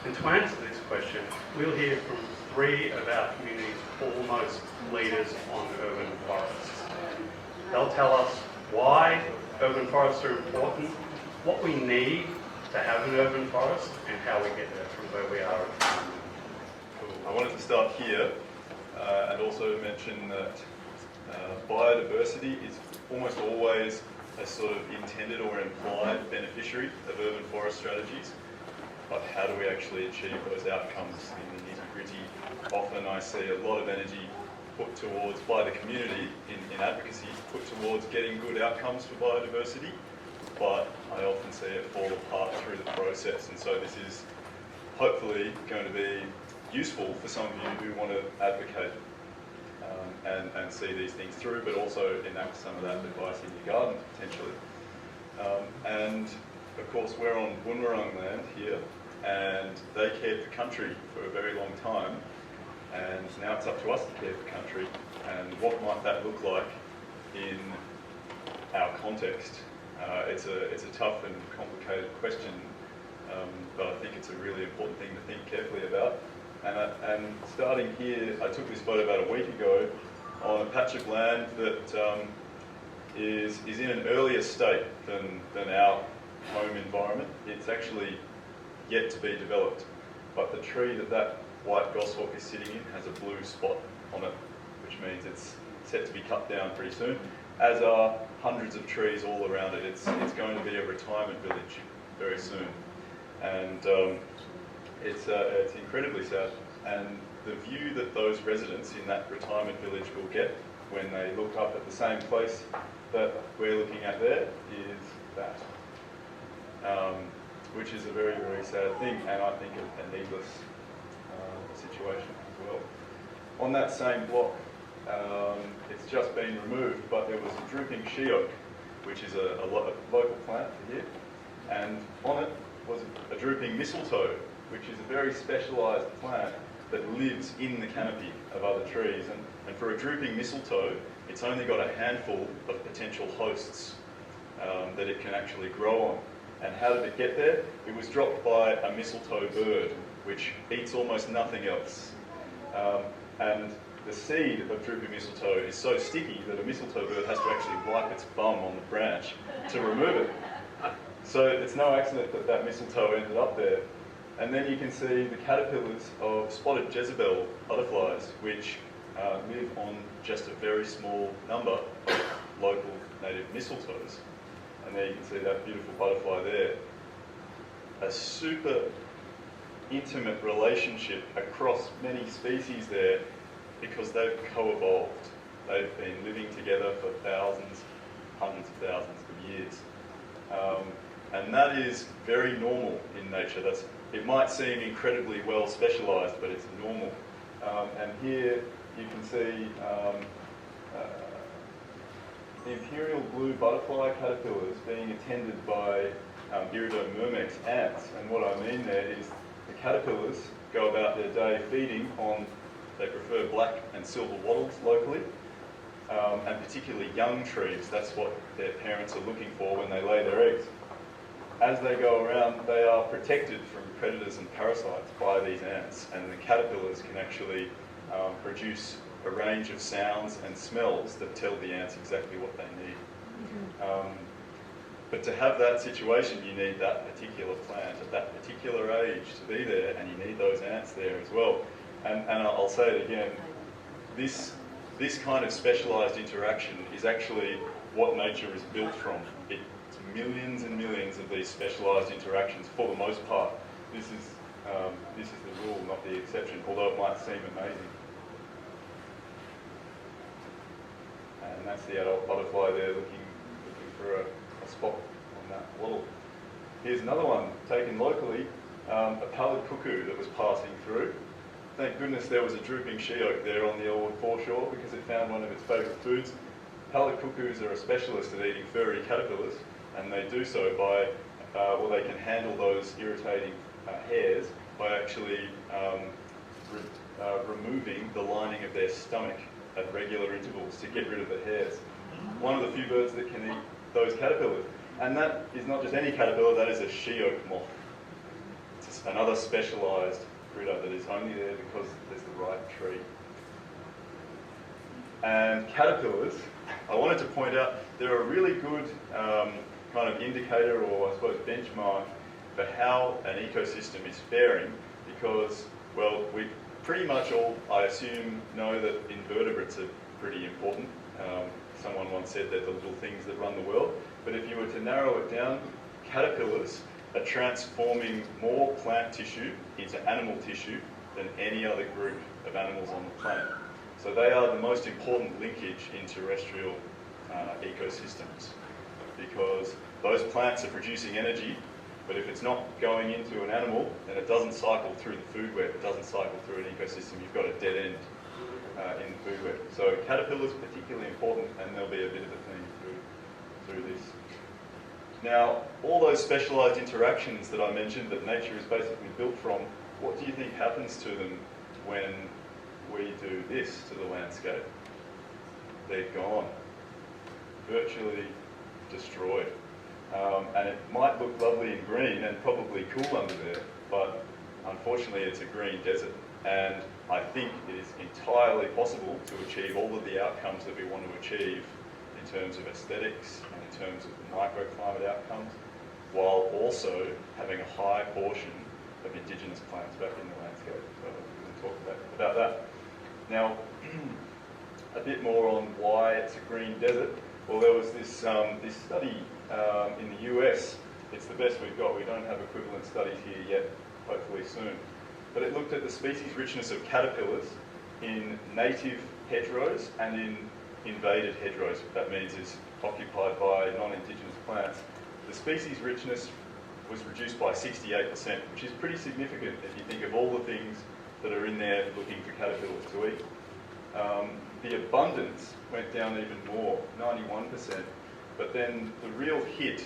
And to answer this question, we'll hear from three of our community's foremost leaders on urban forests. They'll tell us why urban forests are important, what we need to have an urban forest, and how we get there from where we are at the moment. Cool. I wanted to start here and also mention that biodiversity is almost always a sort of intended or implied beneficiary of urban forest strategies. But how do we actually achieve those outcomes in the nitty-gritty? Often I see a lot of energy put towards, by the community in advocacy, put towards getting good outcomes for biodiversity, but I often see it fall apart through the process. And so this is hopefully going to be useful for some of you who want to advocate and see these things through, but also enact some of that advice in your garden potentially. And of course we're on Boonwurrung land here, and they cared for country for a very long time, and now it's up to us to care for country. And what might that look like in our context? It's a tough and complicated question, but I think it's a really important thing to think carefully about. And starting here, I took this photo about a week ago on a patch of land that is in an earlier state than our home environment. It's actually yet to be developed, but the tree that white goshawk is sitting in has a blue spot on it, which means it's set to be cut down pretty soon, as are hundreds of trees all around it. It's going to be a retirement village very soon, and it's incredibly sad. And the view that those residents in that retirement village will get when they look up at the same place that we're looking at there is that, which is a very, very sad thing, and I think a needless situation as well. On that same block, it's just been removed, but there was a drooping she oak, which is a local plant for here, and on it was a drooping mistletoe, which is a very specialised plant that lives in the canopy of other trees. And for a drooping mistletoe, it's only got a handful of potential hosts that it can actually grow on. And how did it get there? It was dropped by a mistletoe bird, which eats almost nothing else. And the seed of drooping mistletoe is so sticky that a mistletoe bird has to actually wipe its bum on the branch to remove it. So it's no accident that that mistletoe ended up there. And then you can see the caterpillars of spotted Jezebel butterflies, which live on just a very small number of local native mistletoes. And there you can see that beautiful butterfly there. A super intimate relationship across many species there, because they've co-evolved. They've been living together for thousands, hundreds of thousands of years. And that is very normal in nature. It might seem incredibly well specialised, but it's normal. And here you can see the imperial blue butterfly caterpillars being attended by Iridomyrmex ants. And what I mean there is the caterpillars go about their day feeding on, they prefer black and silver wattles locally, and particularly young trees. That's what their parents are looking for when they lay their eggs. As they go around, they are protected from predators and parasites by these ants, and the caterpillars can actually produce a range of sounds and smells that tell the ants exactly what they need. But to have that situation, you need that particular plant at that particular age to be there, and you need those ants there as well. And I'll say it again, this kind of specialised interaction is actually what nature is built from. It's millions and millions of these specialised interactions for the most part. This is the rule, not the exception, although it might seem amazing. And that's the adult butterfly there looking for a spot on that wattle. Here's another one taken locally, a pallid cuckoo that was passing through. Thank goodness there was a drooping she oak there on the Elwood foreshore, because it found one of its favourite foods. Pallid cuckoos are a specialist at eating furry caterpillars, and they do so by, they can handle those irritating hairs by actually removing the lining of their stomach at regular intervals to get rid of the hairs. One of the few birds that can eat those caterpillars. And that is not just any caterpillar, that is a she oak moth. It's a It's another specialised critter that is only there because there's the right tree. And caterpillars, I wanted to point out, they're a really good kind of indicator, or I suppose benchmark, for how an ecosystem is faring, because, well, we pretty much all, I assume, know that invertebrates are pretty important. Someone once said they're the little things that run the world, but if you were to narrow it down, caterpillars are transforming more plant tissue into animal tissue than any other group of animals on the planet. So they are the most important linkage in terrestrial ecosystems, because those plants are producing energy, but if it's not going into an animal, then it doesn't cycle through the food web, it doesn't cycle through an ecosystem. You've got a dead end in the food web. So caterpillars are particularly important, and there'll be a bit of a theme through this. Now, all those specialised interactions that I mentioned that nature is basically built from, what do you think happens to them when we do this to the landscape? They're gone, virtually destroyed. And it might look lovely and green and probably cool under there, but unfortunately it's a green desert. And I think it is entirely possible to achieve all of the outcomes that we want to achieve in terms of aesthetics and in terms of microclimate outcomes, while also having a high portion of indigenous plants back in the landscape. So we're going to talk about that. Now, a bit more on why it's a green desert. Well, there was this study in the US. It's the best we've got. We don't have equivalent studies here yet, hopefully soon. But it looked at the species richness of caterpillars in native hedgerows and in invaded hedgerows. That means is occupied by non-indigenous plants. The species richness was reduced by 68%, which is pretty significant if you think of all the things that are in there looking for caterpillars to eat. The abundance went down even more, 91%. But then the real hit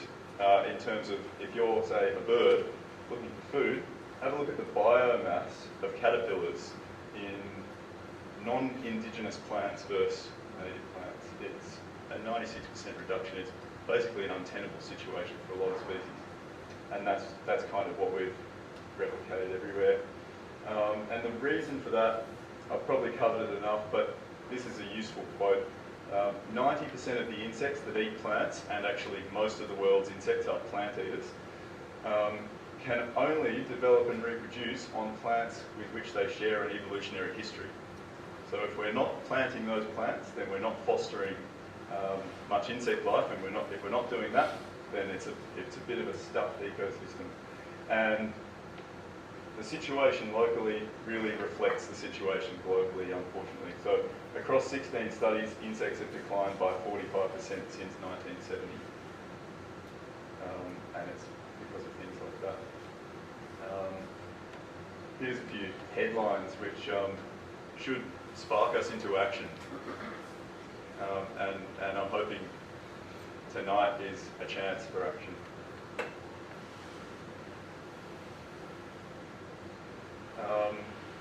in terms of if you're, say, a bird looking for food, have a look at the biomass of caterpillars in non-indigenous plants versus native plants. It's a 96% reduction. It's basically an untenable situation for a lot of species. And that's kind of what we've replicated everywhere. And the reason for that, I've probably covered it enough, but this is a useful quote. 90% of the insects that eat plants, and actually most of the world's insects are plant eaters, can only develop and reproduce on plants with which they share an evolutionary history. So if we're not planting those plants, then we're not fostering much insect life, and if we're not doing that, then it's a bit of a stuffed ecosystem. And the situation locally really reflects the situation globally, unfortunately. So across 16 studies, insects have declined by 45% since 1970. And it's because of things like that. Here's a few headlines which should spark us into action. And I'm hoping tonight is a chance for action.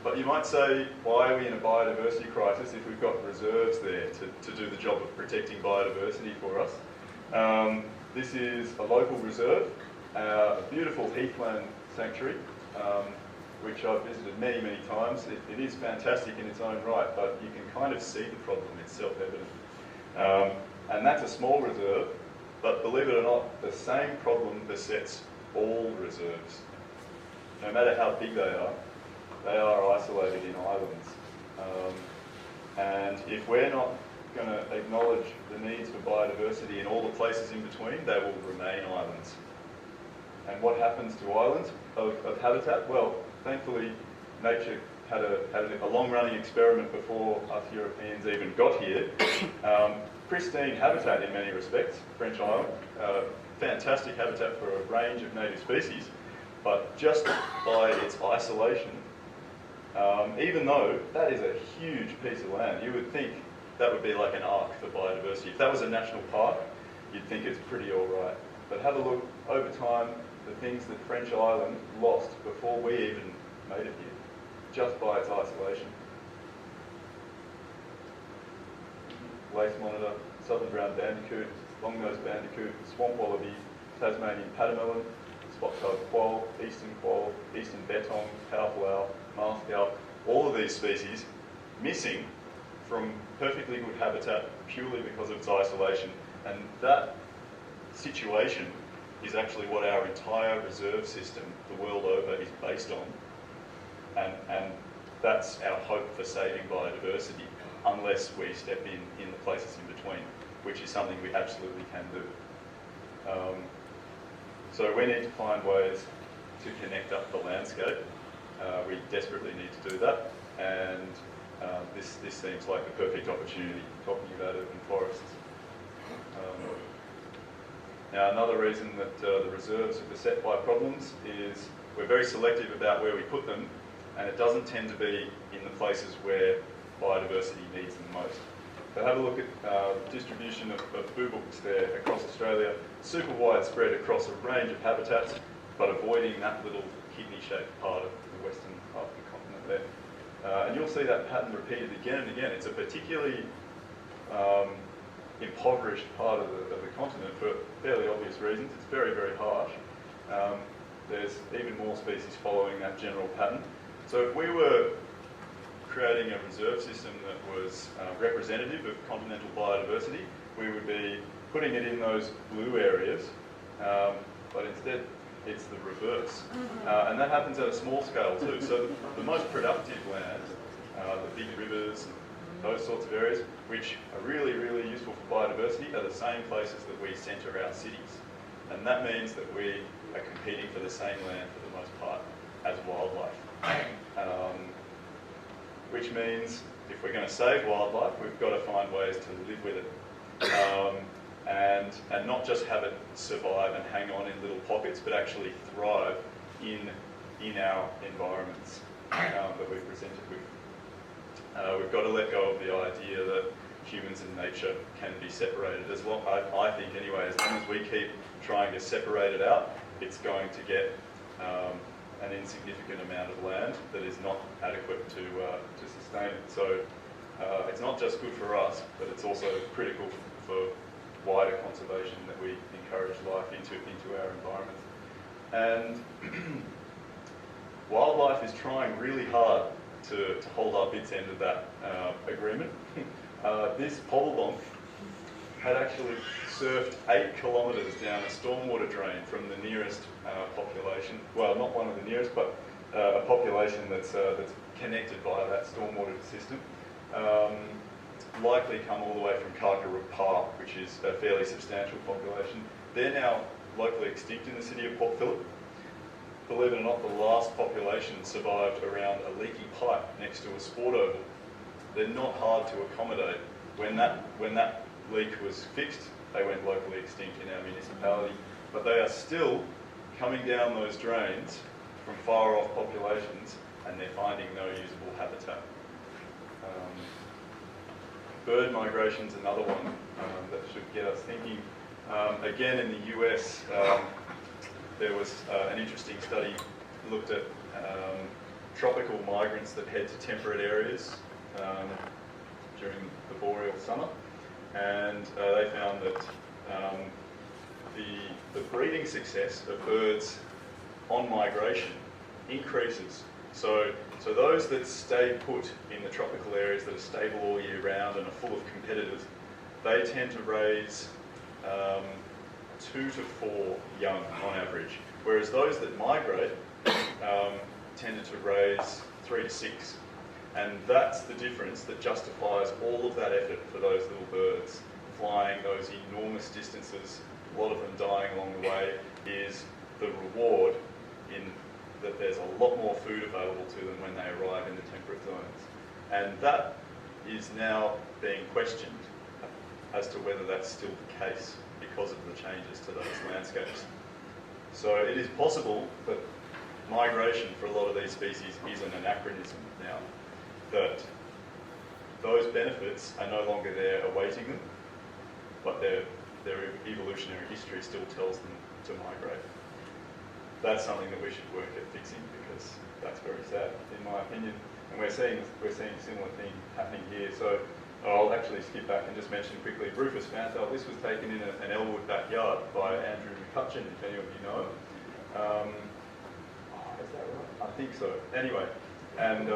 But you might say, why are we in a biodiversity crisis if we've got reserves there to do the job of protecting biodiversity for us? This is a local reserve, a beautiful heathland sanctuary, which I've visited many, many times. It is fantastic in its own right, but you can kind of see the problem. It's self-evident. And that's a small reserve, but believe it or not, the same problem besets all reserves. No matter how big they are isolated in islands. And if we're not going to acknowledge the needs for biodiversity in all the places in between, they will remain islands. And what happens to islands of habitat? Well, thankfully, nature had a long-running experiment before us Europeans even got here. Pristine habitat in many respects, French island. Fantastic habitat for a range of native species. But just by its isolation, even though that is a huge piece of land, you would think that would be like an ark for biodiversity. If that was a national park, you'd think it's pretty all right. But have a look over time, the things that French island lost before we even made it here, just by its isolation. Lace monitor, southern brown bandicoot, long-nosed bandicoot, swamp wallaby, Tasmanian pademelon, spot-tailed quoll, eastern bettong, powerful owl, marsh owl, all of these species missing from perfectly good habitat purely because of its isolation. And that situation is actually what our entire reserve system the world over is based on. And that's our hope for saving biodiversity, unless we step in the places in between, which is something we absolutely can do. So we need to find ways to connect up the landscape. We desperately need to do that, and this seems like the perfect opportunity, talking about urban forests. Now, another reason that the reserves are beset by problems is we're very selective about where we put them, and it doesn't tend to be in the places where biodiversity needs them most. So have a look at the distribution of booboks there across Australia, super widespread across a range of habitats, but avoiding that little kidney-shaped part of the western part of the continent there. And you'll see that pattern repeated again and again. It's a particularly impoverished part of the continent for fairly obvious reasons. It's very, very harsh. There's even more species following that general pattern. So if we were creating a reserve system that was representative of continental biodiversity, we would be putting it in those blue areas, but instead it's the reverse. And that happens at a small scale too. So the most productive land, the big rivers, those sorts of areas, which are really, really useful for biodiversity, are the same places that we centre our cities. And that means that we are competing for the same land for the most part as wildlife. Which means if we're going to save wildlife, we've got to find ways to live with it. And not just have it survive and hang on in little pockets, but actually thrive in our environments that we've presented with. We've got to let go of the idea that humans and nature can be separated. As long, I think anyway, as long as we keep trying to separate it out, it's going to get an insignificant amount of land that is not adequate to sustain it. So it's not just good for us, but it's also critical for wider conservation that we encourage life into our environment. And wildlife is trying really hard to hold up its end of that agreement. This pobblebonk had actually surfed 8 kilometres down a stormwater drain from the nearest population. Well, not one of the nearest, but a population that's connected by that stormwater system. Likely come all the way from Karkaruk Park, which is a fairly substantial population. They're now locally extinct in the city of Port Phillip. Believe it or not, the last population survived around a leaky pipe next to a sport oval. They're not hard to accommodate. When that leak was fixed, they went locally extinct in our municipality. But they are still coming down those drains from far off populations, and they're finding no usable habitat. Bird migration is another one that should get us thinking. Again, in the US, there was an interesting study looked at tropical migrants that head to temperate areas during the boreal summer, and they found that the breeding success of birds on migration increases. So those that stay put in the tropical areas that are stable all year round and are full of competitors, they tend to raise 2 to 4 young on average, whereas those that migrate tended to raise 3 to 6. And that's the difference that justifies all of that effort for those little birds, flying those enormous distances, a lot of them dying along the way, is the reward in that there's a lot more food available to them when they arrive in the temperate zones. And that is now being questioned as to whether that's still the case because of the changes to those landscapes. So it is possible that migration for a lot of these species is an anachronism now, that those benefits are no longer there awaiting them, but their evolutionary history still tells them to migrate. That's something that we should work at fixing, because that's very sad, in my opinion. And we're seeing a similar thing happening here. So I'll actually skip back and just mention quickly Rufus fantail. This was taken in an Elwood backyard by Andrew McCutcheon, if any of you know him. Is that right? I think so. Anyway, and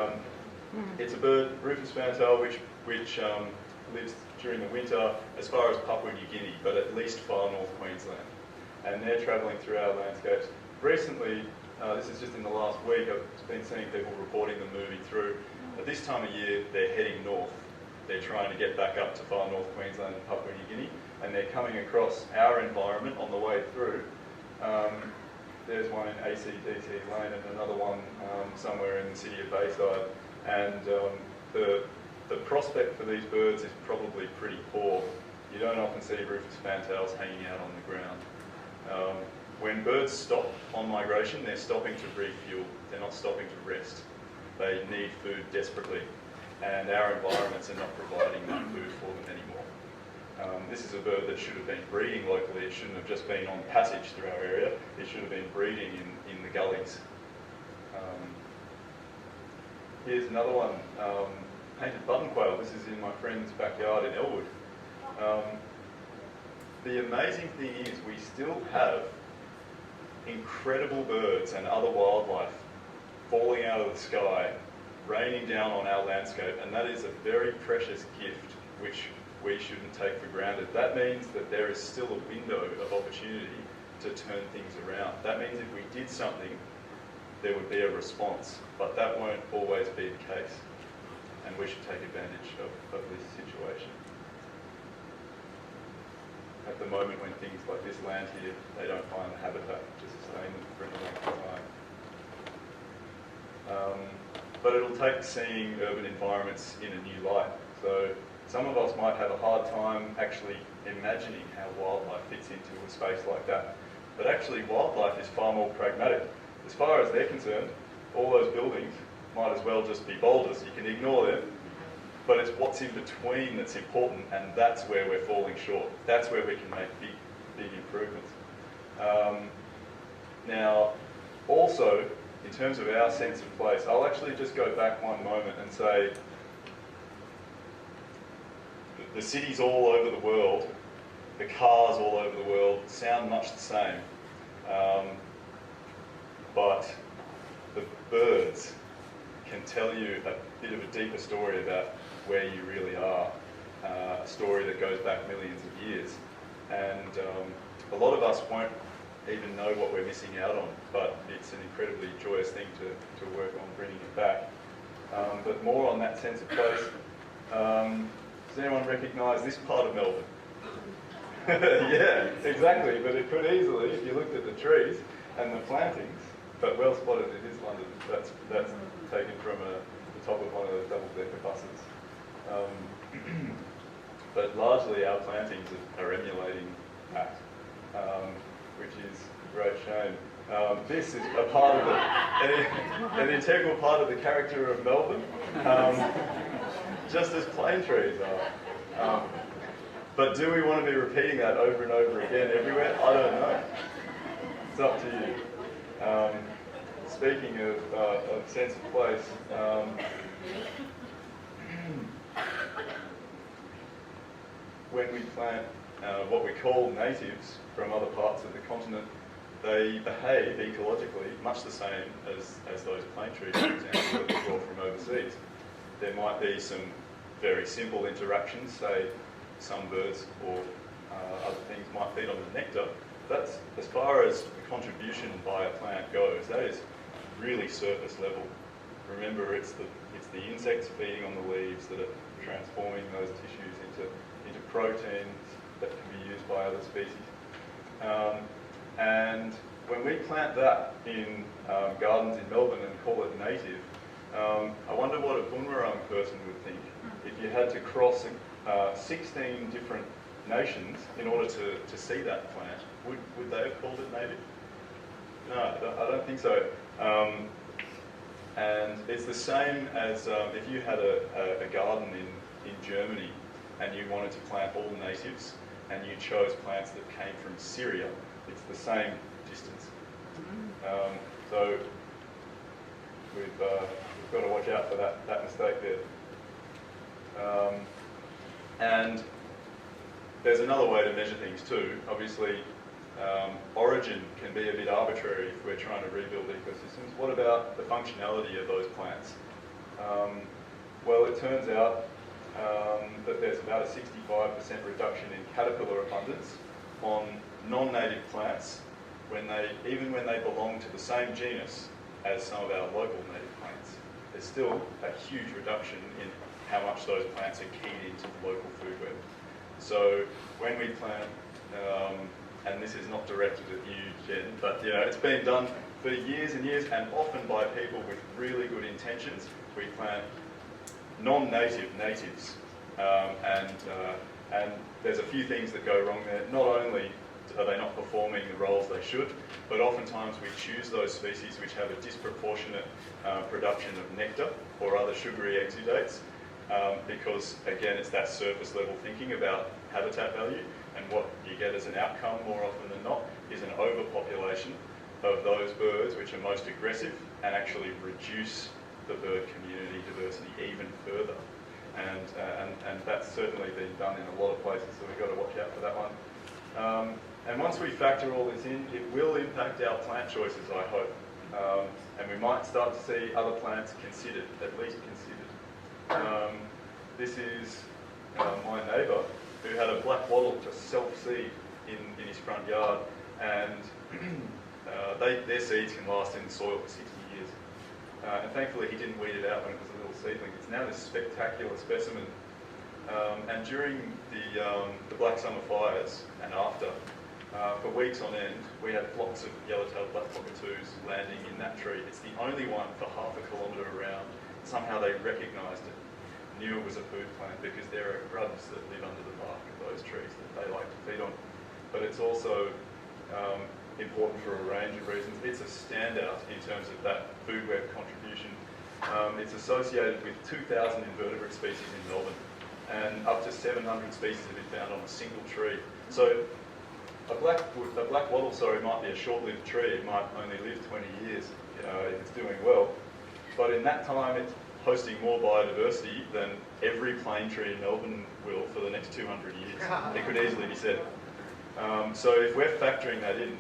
it's a bird, rufous fantail, which lives during the winter as far as Papua New Guinea, but at least far north Queensland. And they're travelling through our landscapes. Recently, this is just in the last week, I've been seeing people reporting them moving through. At this time of year, they're heading north. They're trying to get back up to far north Queensland and Papua New Guinea, and they're coming across our environment on the way through. There's one in ACDC Lane and another one somewhere in the city of Bayside. And the prospect for these birds is probably pretty poor. You don't often see rufous fantails hanging out on the ground. When birds stop on migration, they're stopping to refuel. They're not stopping to rest. They need food desperately, and our environments are not providing that food for them anymore. This is a bird that should have been breeding locally. It shouldn't have just been on passage through our area. It should have been breeding in the gullies. Here's another one, painted button quail. This is in my friend's backyard in Elwood. The amazing thing is we still have incredible birds and other wildlife falling out of the sky, raining down on our landscape, and that is a very precious gift which we shouldn't take for granted. That means that there is still a window of opportunity to turn things around. That means if we did something, there would be a response, but that won't always be the case, and we should take advantage of this situation. At the moment when things like this land here, they don't find the habitat to sustain them for any length of time. But it'll take seeing urban environments in a new light. So some of us might have a hard time actually imagining how wildlife fits into a space like that. But actually wildlife is far more pragmatic. As far as they're concerned, all those buildings might as well just be boulders. You can ignore them, but it's what's in between that's important, and that's where we're falling short. That's where we can make big improvements. Now, also, in terms of our sense of place, I'll actually just go back one moment and say the cities all over the world, the cars all over the world sound much the same. But the birds can tell you a bit of a deeper story about where you really are, a story that goes back millions of years. And a lot of us won't even know what we're missing out on, but it's an incredibly joyous thing to work on bringing it back. But more on that sense of place, does anyone recognise this part of Melbourne? Yeah, exactly, but it could easily, if you looked at the trees and the plantings, but well spotted, it is London. That's taken from the top of one of those double-decker buses. But largely our plantings are emulating that, which is a great shame. This is a part of an integral part of the character of Melbourne, just as plane trees are. But do we want to be repeating that over and over again everywhere? I don't know. It's up to you. Speaking of sense of place, when we plant what we call natives from other parts of the continent, they behave ecologically much the same as those plane trees, for example, that we brought from overseas. There might be some very simple interactions, say some birds or other things might feed on the nectar. That's, as far as the contribution by a plant goes, that is really surface level. Remember, it's the insects feeding on the leaves that are transforming those tissues into proteins that can be used by other species. And when we plant that in gardens in Melbourne and call it native, I wonder what a Bunurong person would think if you had to cross 16 different nations in order to see that plant. Would they have called it native? No, I don't think so. And it's the same as if you had a garden in Germany and you wanted to plant all natives and you chose plants that came from Syria. It's the same distance. So we've got to watch out for that mistake there. And there's another way to measure things too. Obviously, Origin can be a bit arbitrary if we're trying to rebuild ecosystems. What about the functionality of those plants? Well, it turns out that there's about a 65% reduction in caterpillar abundance on non-native plants even when they belong to the same genus as some of our local native plants. There's still a huge reduction in how much those plants are keyed into the local food web. So when we plant, and this is not directed at you, Jen, but it's been done for years and years, and often by people with really good intentions. We plant non-native natives, and there's a few things that go wrong there. Not only are they not performing the roles they should, but oftentimes we choose those species which have a disproportionate production of nectar or other sugary exudates, because again it's that surface level thinking about habitat value, and what you get as an outcome more often than not is an overpopulation of those birds which are most aggressive and actually reduce the bird community diversity even further. And that's certainly been done in a lot of places, so we've got to watch out for that one. And once we factor all this in, it will impact our plant choices, I hope. And we might start to see other plants considered, at least considered. This is my neighbour who had a black wattle just self-seed in his front yard, and their seeds can last in the soil for 60 years. And thankfully he didn't weed it out when it was a little seedling. It's now this spectacular specimen. And during the Black Summer fires and after, for weeks on end, we had flocks of yellow-tailed black cockatoos landing in that tree. It's the only one for half a kilometre around. Somehow they recognised it, knew it was a food plant, because there are grubs that live under the bark of those trees that they like to feed on. But it's also important for a range of reasons. It's a standout in terms of that food web contribution. It's associated with 2,000 invertebrate species in Melbourne, and up to 700 species have been found on a single tree. So a black wattle, might be a short-lived tree. It might only live 20 years if it's doing well. But in that time, it's hosting more biodiversity than every plane tree in Melbourne will for the next 200 years. It could easily be said. So if we're factoring that in,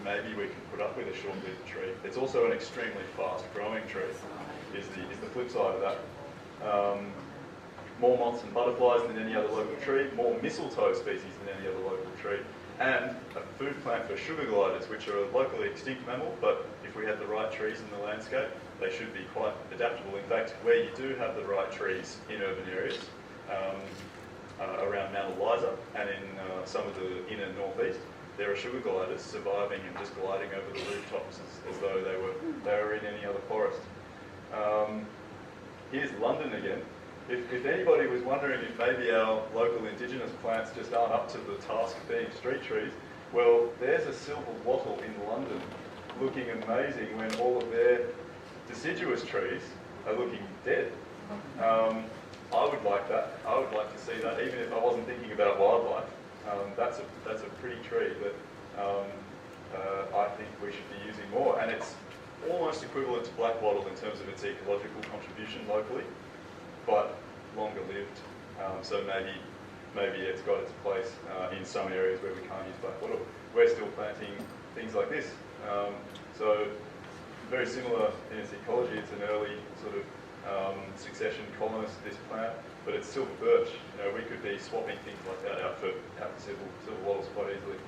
maybe we can put up with a short-lived tree. It's also an extremely fast-growing tree, is the flip side of that. More moths and butterflies than any other local tree, more mistletoe species than any other local tree, and a food plant for sugar gliders, which are a locally extinct mammal, but if we had the right trees in the landscape, they should be quite adaptable. In fact, where you do have the right trees in urban areas, around Mount Eliza and in some of the inner northeast, there are sugar gliders surviving and just gliding over the rooftops as though they were in any other forest. Here's London again. If anybody was wondering if maybe our local indigenous plants just aren't up to the task of being street trees, well, there's a silver wattle in London looking amazing when all of their deciduous trees are looking dead. I would like that. I would like to see that, even if I wasn't thinking about wildlife. That's a pretty tree that I think we should be using more, and it's almost equivalent to black wattle in terms of its ecological contribution locally, but longer lived. So maybe it's got its place in some areas where we can't use black wattle. We're still planting things like this. So very similar in its ecology. It's an early sort of succession colonist, this plant, but it's silver birch. We could be swapping things like that out for silver wattles quite easily.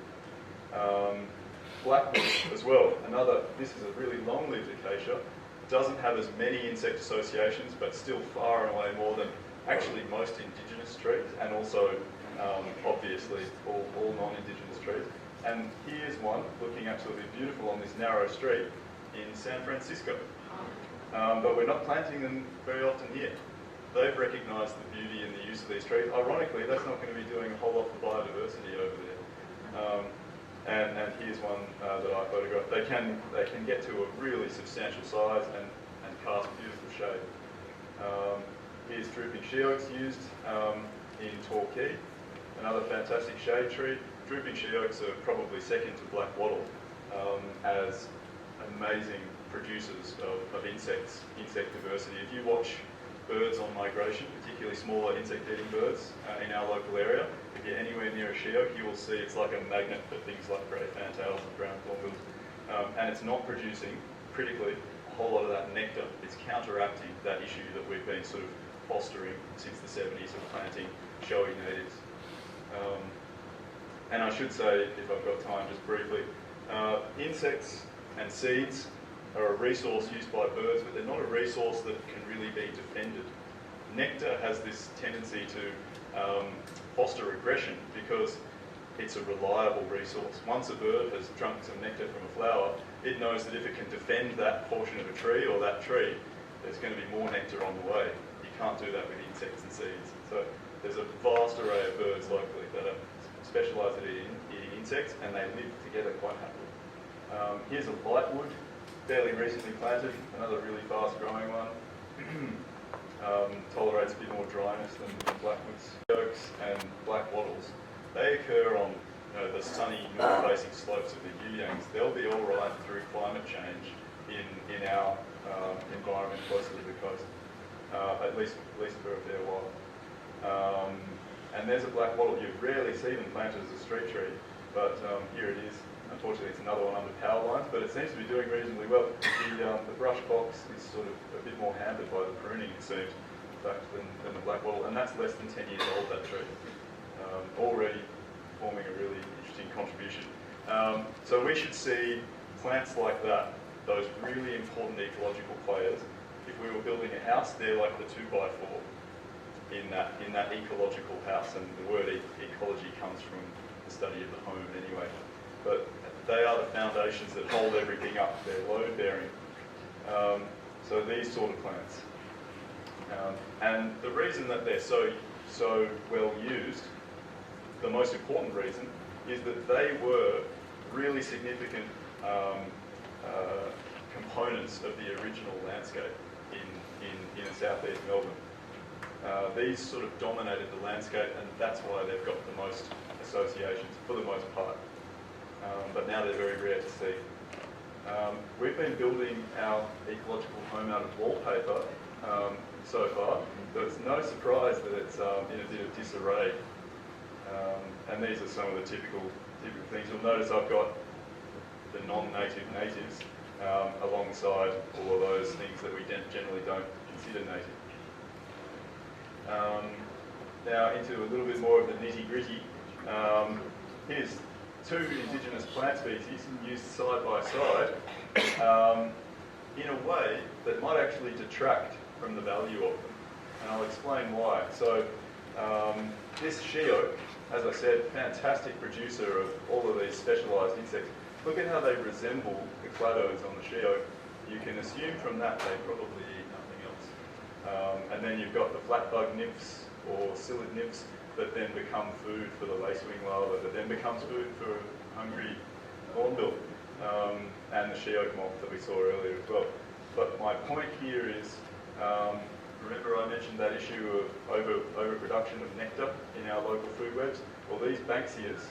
Blackwood as well. This is a really long-lived acacia. Doesn't have as many insect associations, but still far and away more than actually most indigenous trees, and also obviously all non-indigenous trees. And here's one looking absolutely beautiful on this narrow street in San Francisco. But we're not planting them very often here. They've recognised the beauty and the use of these trees. Ironically, that's not going to be doing a whole lot for biodiversity over there. And here's one that I photographed. They can get to a really substantial size and cast beautiful shade. Here's drooping she oaks used in Torquay, another fantastic shade tree. Drooping she oaks are probably second to black wattle as amazing producers of insect diversity. If you watch birds on migration, particularly smaller insect-eating birds in our local area. If you're anywhere near a sheoak, you will see it's like a magnet for things like grey fantails and brown thornbills. And it's not producing, critically, a whole lot of that nectar. It's counteracting that issue that we've been sort of fostering since the 70s of planting showy natives. And I should say, if I've got time, just briefly, insects and seeds are a resource used by birds, but they're not a resource that can really be defended. Nectar has this tendency to foster aggression because it's a reliable resource. Once a bird has drunk some nectar from a flower, it knows that if it can defend that portion of a tree or that tree, there's going to be more nectar on the way. You can't do that with insects and seeds. So there's a vast array of birds locally that are specialised in eating insects, and they live together quite happily. Here's a lightwood, fairly recently planted, another really fast-growing one. Tolerates a bit more dryness than blackwoods. Oaks and black wattles, they occur on the sunny north-facing slopes of the Yuyangs. They'll be all right through climate change in our environment closer to the coast, at least for a fair while. And there's a black wattle. You rarely see them planted as a street tree, but here it is. Unfortunately, it's another one under power lines, but it seems to be doing reasonably well. The brush box is sort of a bit more hampered by the pruning, it seems, in fact, than the black wattle, and that's less than 10 years old, that tree. Already forming a really interesting contribution. So we should see plants like that, those really important ecological players. If we were building a house, they're like the 2x4 in that ecological house, and the word ecology comes from the study of the home anyway. But they are the foundations that hold everything up. They're load-bearing. So these sort of plants. And the reason that they're so well used, the most important reason, is that they were really significant components of the original landscape in southeast Melbourne. These sort of dominated the landscape, and that's why they've got the most associations, for the most part. But now they're very rare to see. We've been building our ecological home out of wallpaper so far, so it's no surprise that it's in a bit of disarray. And these are some of the typical things. You'll notice I've got the non-native natives alongside all of those things that we generally don't consider native. Now into a little bit more of the nitty-gritty. Here's two indigenous plant species used side by side in a way that might actually detract from the value of them. And I'll explain why. So this sheoak, as I said, fantastic producer of all of these specialised insects. Look at how they resemble the cladodes on the sheoak. You can assume from that they probably eat nothing else. And then you've got the flatbug nymphs or psyllid nymphs that then become food for the lacewing larva, that then becomes food for hungry hornbill, and the sheoak moth that we saw earlier as well. But my point here is, remember I mentioned that issue of overproduction of nectar in our local food webs? Well, these Banksias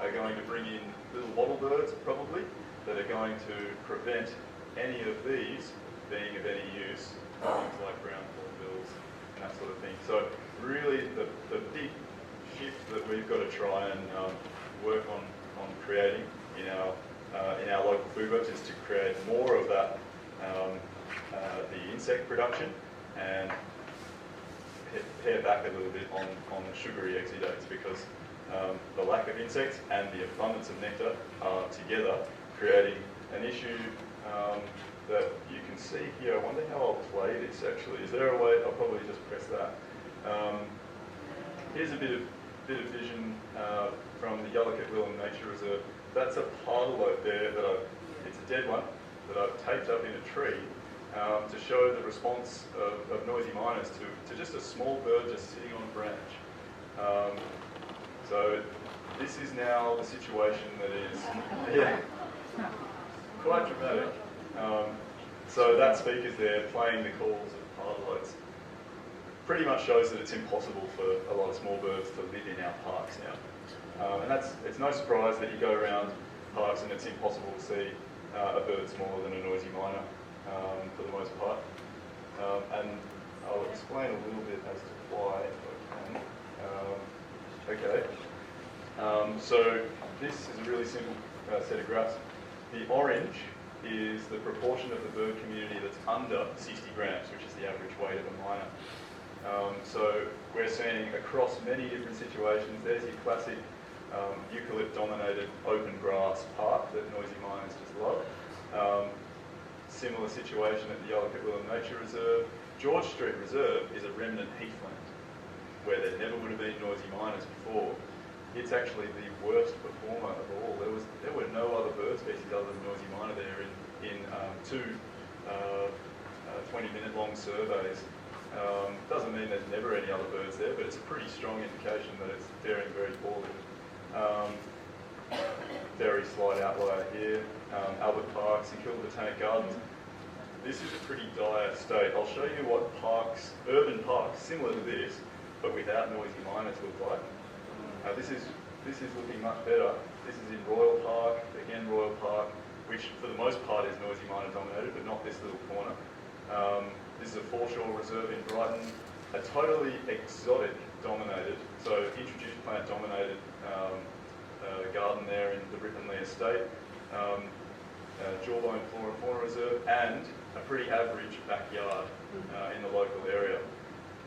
are going to bring in little wattle birds, probably, that are going to prevent any of these being of any use, things like brown hornbills and that sort of thing. So really the big shift that we've got to try and work on creating in our local food webs is to create more of that, the insect production, and pare back a little bit on the sugary exudates, because the lack of insects and the abundance of nectar are together creating an issue that you can see here. I wonder how I'll play this actually. Is there a way? I'll probably just press that. Here's a bit of vision from the Yellowkit Willam Nature Reserve. That's a pardalote there it's a dead one that I've taped up in a tree to show the response of noisy miners to just a small bird just sitting on a branch. So this is now the situation that is quite dramatic. So that speaker's there playing the calls of pardalotes. Pretty much shows that it's impossible for a lot of small birds to live in our parks now. And it's no surprise that you go around parks and it's impossible to see a bird smaller than a noisy miner for the most part. And I'll explain a little bit as to why, if I can. Okay. So this is a really simple set of graphs. The orange is the proportion of the bird community that's under 60 grams, which is the average weight of a minor. So we're seeing across many different situations, there's your classic eucalypt-dominated open grass park that noisy miners just love. Similar situation at the Yellowkit Willam Nature Reserve. George Street Reserve is a remnant heathland where there never would have been noisy miners before. It's actually the worst performer of all. There were no other bird species other than noisy miner there in two 20-minute long surveys. Doesn't mean there's never any other birds there, but it's a pretty strong indication that it's faring very poorly. Very slight outlier here. Albert Park, St Kilda Botanic Gardens. This is a pretty dire state. I'll show you what parks, urban parks, similar to this, but without noisy miners look like. This is looking much better. This is in Royal Park, again Royal Park, which for the most part is noisy miner dominated, but not this little corner. This is a foreshore reserve in Brighton, a totally exotic dominated, so introduced plant dominated garden there in the Ripponlea estate, jawbone flora and fauna reserve, and a pretty average backyard in the local area.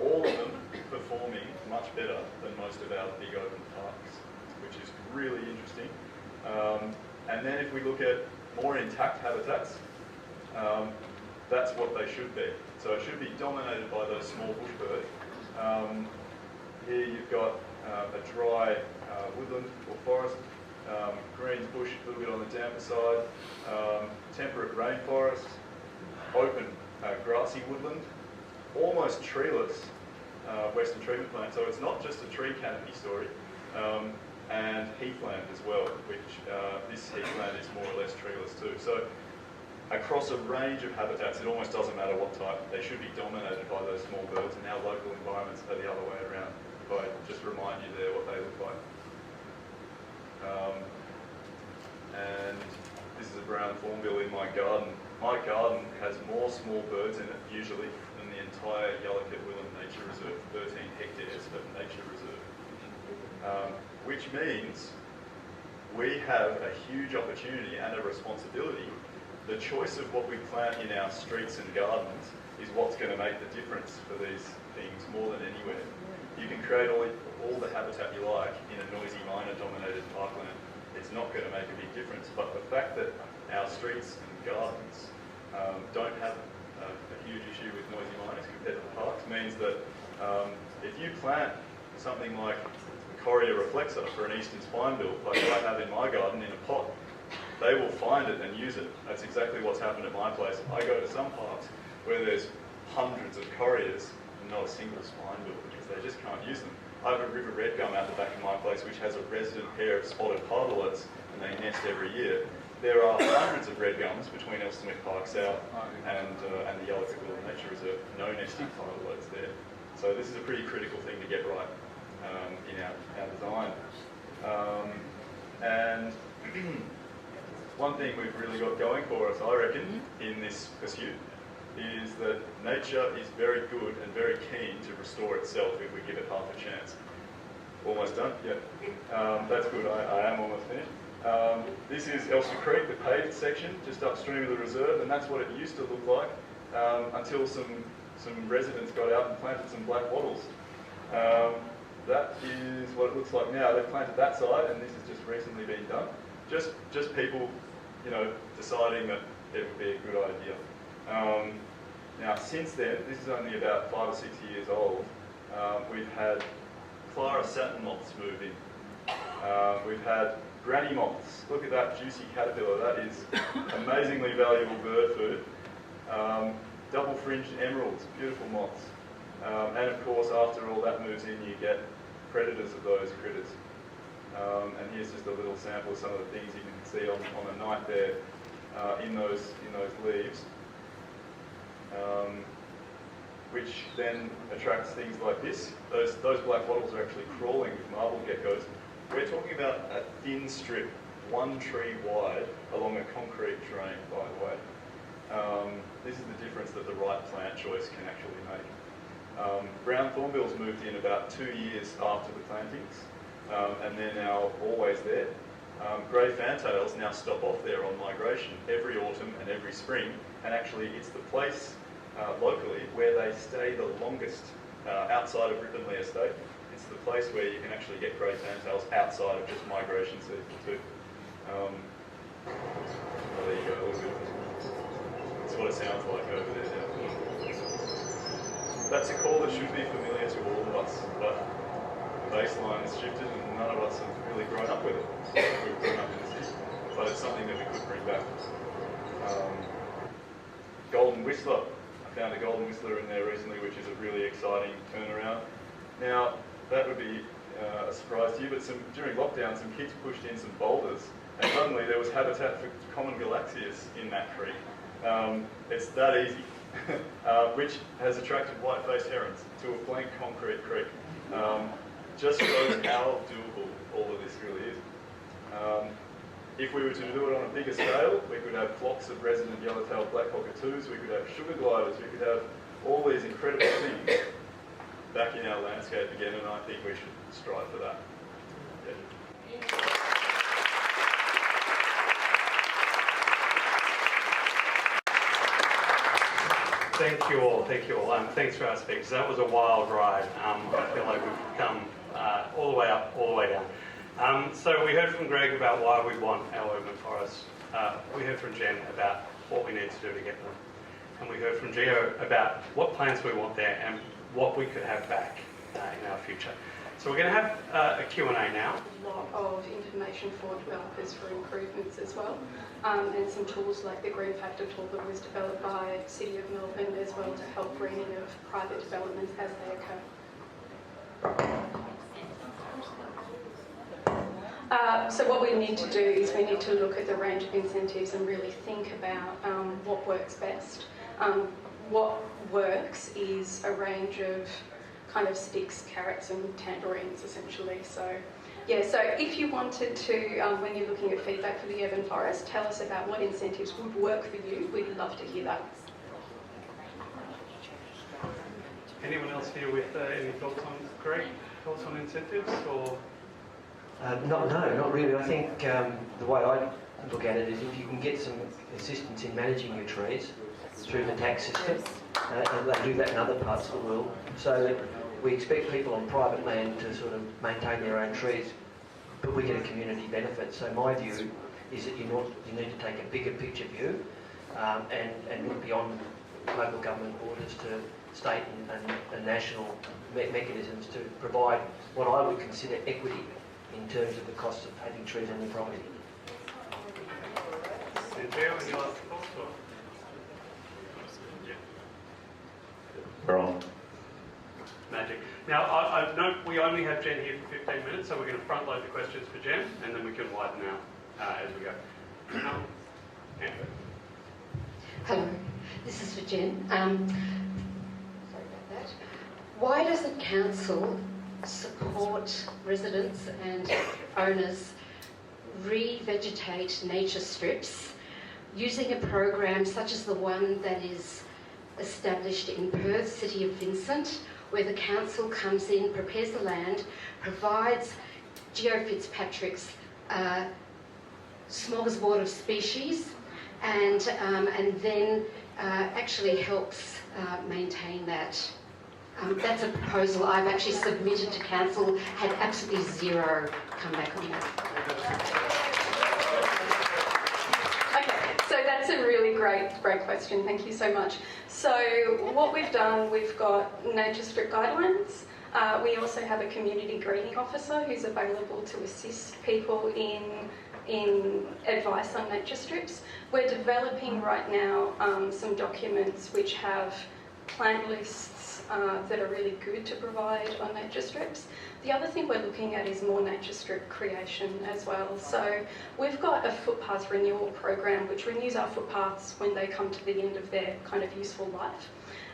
All of them performing much better than most of our big open parks, which is really interesting. And then if we look at more intact habitats, that's what they should be. So it should be dominated by those small bush birds. Here you've got a dry woodland or forest, greens bush a little bit on the damper side, temperate rainforest, open grassy woodland, almost treeless western treatment plant. So it's not just a tree canopy story, and heathland as well, which this heathland is more or less treeless too. So across a range of habitats, it almost doesn't matter what type, they should be dominated by those small birds, and our local environments are the other way around. If I just remind you there what they look like. And this is a brown thornbill in my garden. My garden has more small birds in it, usually, than the entire Yellowkit Willam Nature Reserve, 13 hectares of nature reserve. Which means we have a huge opportunity and a responsibility. The choice of what we plant in our streets and gardens is what's going to make the difference for these things more than anywhere. You can create all the habitat you like in a noisy miner-dominated parkland. It's not going to make a big difference. But the fact that our streets and gardens don't have a huge issue with noisy miners compared to the parks means that if you plant something like Coria reflexa for an eastern spinebill, like I have in my garden in a pot, they will find it and use it. That's exactly what's happened at my place. I go to some parks where there's hundreds of Corias and not a single spinebill because they just can't use them. I have a river red gum out the back of my place which has a resident pair of spotted pardalets and they nest every year. There are hundreds of red gums between Elstonwick Park South and the Yellowkit Willam Nature Reserve. No nesting pardalets there. So this is a pretty critical thing to get right in our design. And one thing we've really got going for us, I reckon, in this pursuit is that nature is very good and very keen to restore itself if we give it half a chance. Almost done? Yeah. That's good. I am almost finished. This is Elster Creek, the paved section, just upstream of the reserve, and that's what it used to look like until some residents got out and planted some black wattles. That is what it looks like now. They've planted that side, and this has just recently been done. Just people, deciding that it would be a good idea. Now, since then, this is only about 5 or 6 years old. We've had Clara satin moths move in. We've had granny moths. Look at that juicy caterpillar. That is amazingly valuable bird food. Double-fringed emeralds, beautiful moths. And of course, after all that moves in, you get predators of those critters. And here's just a little sample of some of the things you can see on a night there in those leaves, which then attracts things like this. Those black wattles are actually crawling with marble geckos. We're talking about a thin strip, 1 tree wide, along a concrete drain, by the way. This is the difference that the right plant choice can actually make. Brown thornbills moved in about 2 years after the plantings, and they're now always there. Grey fantails now stop off there on migration every autumn and every spring, and actually it's the place locally where they stay the longest outside of Ripponlea Estate. It's the place where you can actually get grey fantails outside of just migration season too. Well, there you go, a little bit. That's what it sounds like over there now. That's a call that should be familiar to all of us, but the baseline has shifted and none of us have really grown up with it. We've grown up in the city, but it's something that we could bring back. Golden Whistler. I found a golden whistler in there recently, which is a really exciting turnaround. Now, that would be a surprise to you, but during lockdown, some kids pushed in some boulders, and suddenly there was habitat for common galaxias in that creek. It's that easy, which has attracted white-faced herons to a blank concrete creek. Just shows how doable all of this really is. If we were to do it on a bigger scale, we could have flocks of resident yellow-tailed black cockatoos, we could have sugar gliders, we could have all these incredible things back in our landscape again, and I think we should strive for that. Yeah. Thank you all. Thanks for our speakers. That was a wild ride. I feel like we've come all the way up, all the way down. So we heard from Greg about why we want our urban forests. We heard from Jen about what we need to do to get them. And we heard from Gio about what plants we want there and what we could have back in our future. So we're going to have a Q&A now. A lot of information for developers for improvements as well, and some tools like the Green Factor tool that was developed by City of Melbourne as well to help greening of private developments as they occur. So what we need to do is we need to look at the range of incentives and really think about what works best. What works is a range of kind of sticks, carrots and tangerines essentially. So yeah, so if you wanted to, when you're looking at feedback for the urban forest, tell us about what incentives would work for you. We'd love to hear that. Anyone else here with any thoughts on Greg? Thoughts on incentives or? No, not really. I think the way I look at it is if you can get some assistance in managing your trees through the tax system, and they do that in other parts of the world, so that we expect people on private land to sort of maintain their own trees, but we get a community benefit. So my view is that you need to take a bigger picture view and look beyond local government borders to state and national mechanisms to provide what I would consider equity in terms of the cost of having trees on your property. We're on. Magic. Now, I know we only have Jen here for 15 minutes, so we're going to front load the questions for Jen, and then we can widen out as we go. Andrew. Hello, this is for Jen. Sorry about that. Why doesn't council support residents and owners revegetate nature strips using a program such as the one that is established in Perth, City of Vincent, where the council comes in, prepares the land, provides Geo Fitzpatrick's smorgasbord of species, and then actually helps maintain that. That's a proposal I've actually submitted to council, had absolutely zero come back on that. Okay, so that's a really great question. Thank you so much. So what we've done, we've got nature strip guidelines. We also have a community greening officer who's available to assist people in advice on nature strips. We're developing right now some documents which have plant lists that are really good to provide on nature strips. The other thing we're looking at is more nature strip creation as well. So we've got a footpath renewal program which renews our footpaths when they come to the end of their kind of useful life.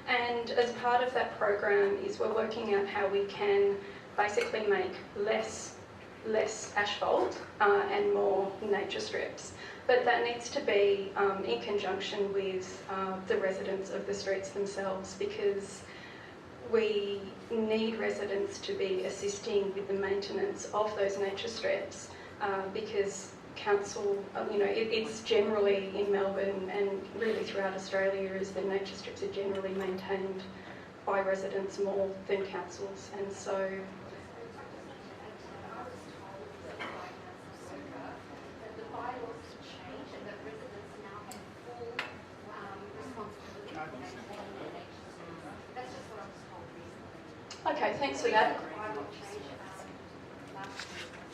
And as part of that program is we're working out how we can basically make less asphalt and more nature strips. But that needs to be in conjunction with the residents of the streets themselves, because we need residents to be assisting with the maintenance of those nature strips because council, it's generally in Melbourne and really throughout Australia is that nature strips are generally maintained by residents more than councils, and so okay, thanks for that.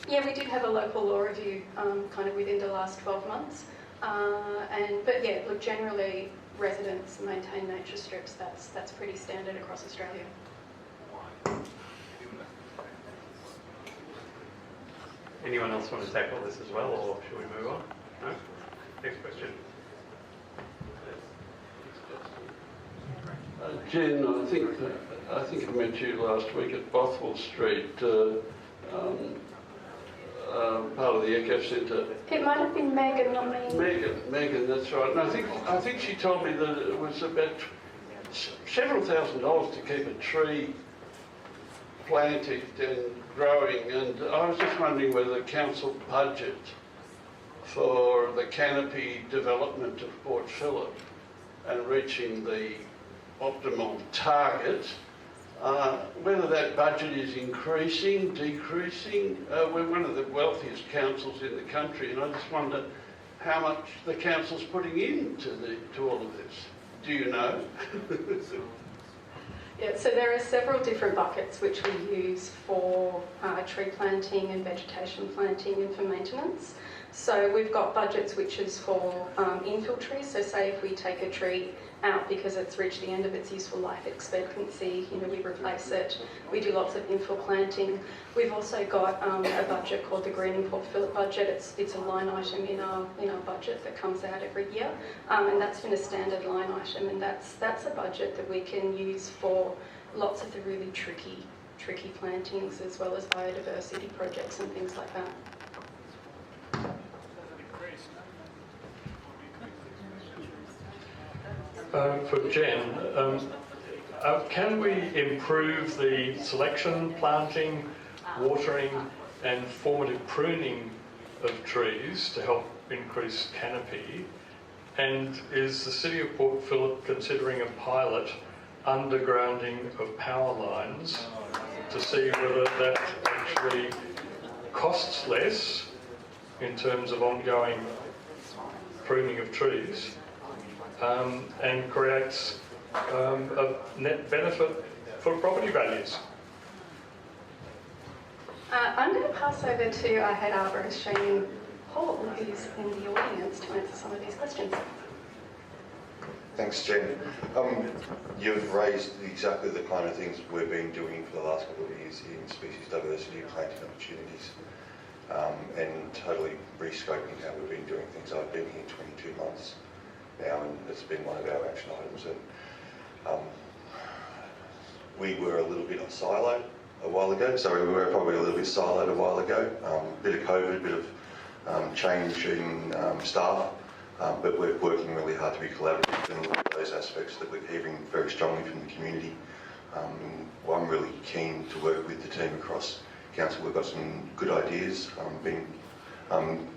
Yeah, we did have a local law review kind of within the last 12 months. But yeah, look, generally residents maintain nature strips. That's pretty standard across Australia. Anyone else want to tackle this as well, or should we move on? No? Next question. Jen, I think I met you last week at Bothwell Street, part of the Eco Centre. It might have been Megan, not me. Megan, that's right. And I think she told me that it was about several $1,000s to keep a tree planted and growing. And I was just wondering whether the council budget for the canopy development of Port Phillip and reaching the optimal target, whether that budget is increasing, decreasing. We're one of the wealthiest councils in the country, and I just wonder how much the council's putting into all of this. Do you know? Yeah, so there are several different buckets which we use for tree planting and vegetation planting and for maintenance. So we've got budgets which is for infill trees. So say if we take a tree out because it's reached the end of its useful life expectancy, we replace it. We do lots of infill planting. We've also got a budget called the Greening Port Phillip budget. It's a line item in our budget that comes out every year, and that's been a standard line item. And that's a budget that we can use for lots of the really tricky plantings as well as biodiversity projects and things like that. For Jen, can we improve the selection, planting, watering and formative pruning of trees to help increase canopy? And is the City of Port Phillip considering a pilot undergrounding of power lines to see whether that actually costs less in terms of ongoing pruning of trees and creates a net benefit for property values? I'm going to pass over to our head arborist, Shane Hall, who's in the audience to answer some of these questions. Thanks, Jen. You've raised exactly the kind of things we've been doing for the last couple of years in species diversity and planting opportunities, and totally rescoping how we've been doing things. I've been here 22 months now, and it's been one of our action items. And we were a little bit siloed a while ago. Sorry, we were probably a little bit siloed a while ago. Bit of COVID, bit of change in staff. But we're working really hard to be collaborative and look at those aspects that we're hearing very strongly from the community. I'm really keen to work with the team across council. We've got some good ideas being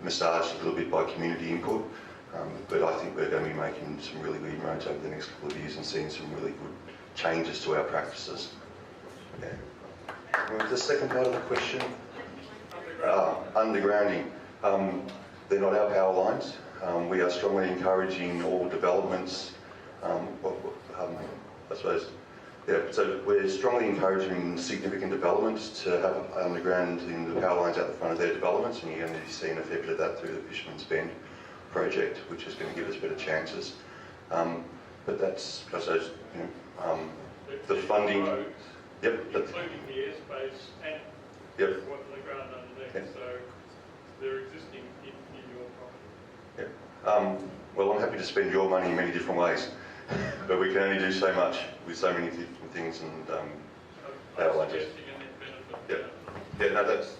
massaged a little bit by community input, but I think we're going to be making some really good inroads over the next couple of years and seeing some really good changes to our practices. Yeah. The second part of the question, undergrounding. They're not our power lines. We are strongly encouraging all developments, I suppose, yeah, so we're strongly encouraging significant developments to have undergrounding the power lines out the front of their developments, and you're going to be seeing a fair bit of that through the Fisherman's Bend project, which is going to give us better chances. But that's, I suppose, the funding. Roads, yep. Including the airspace and yep. what the ground underneath, yep. So they're existing in your property. Yep. Well, I'm happy to spend your money in many different ways, but we can only do so much with so many different things, and power lines. Yep. Yeah, no, that is.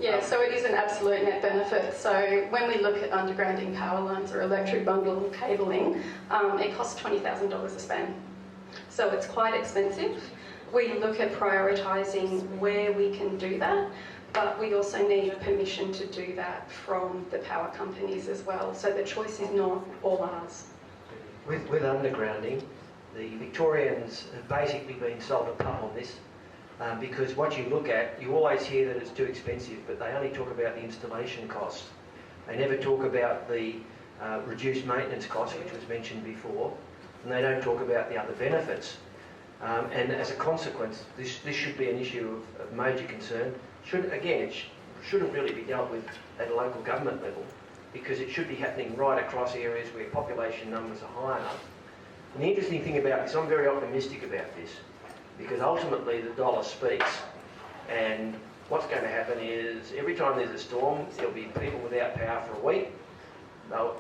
Yeah, so it is an absolute net benefit. So when we look at undergrounding power lines or electric bundle cabling, it costs $20,000 a span. So it's quite expensive. we look at prioritising where we can do that, but we also need permission to do that from the power companies as well. So the choice is not all ours. With undergrounding, the Victorians have basically been sold a pup on this, because what you look at, you always hear that it's too expensive, but they only talk about the installation costs. They never talk about the reduced maintenance costs, which was mentioned before, and they don't talk about the other benefits. And as a consequence, this should be an issue of major concern. It shouldn't really be dealt with at a local government level, because it should be happening right across areas where population numbers are high enough. And the interesting thing about this, I'm very optimistic about this, because ultimately the dollar speaks, and what's going to happen is every time there's a storm, there'll be people without power for a week.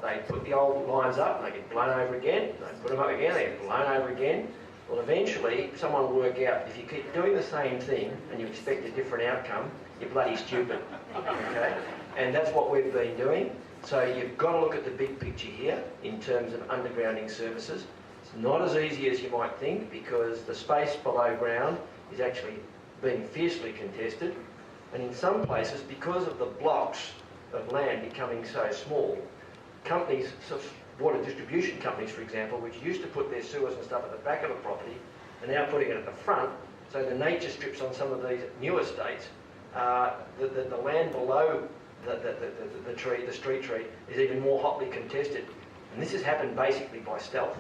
They put the old lines up and they get blown over again, they put them up again, they get blown over again. Well, eventually someone will work out if you keep doing the same thing and you expect a different outcome, you're bloody stupid, okay? And that's what we've been doing. So you've got to look at the big picture here in terms of undergrounding services. It's not as easy as you might think, because the space below ground is actually being fiercely contested. And in some places, because of the blocks of land becoming so small, companies, water distribution companies, for example, which used to put their sewers and stuff at the back of the property, are now putting it at the front. So the nature strips on some of these new estates, the land below the street tree is even more hotly contested. And this has happened basically by stealth.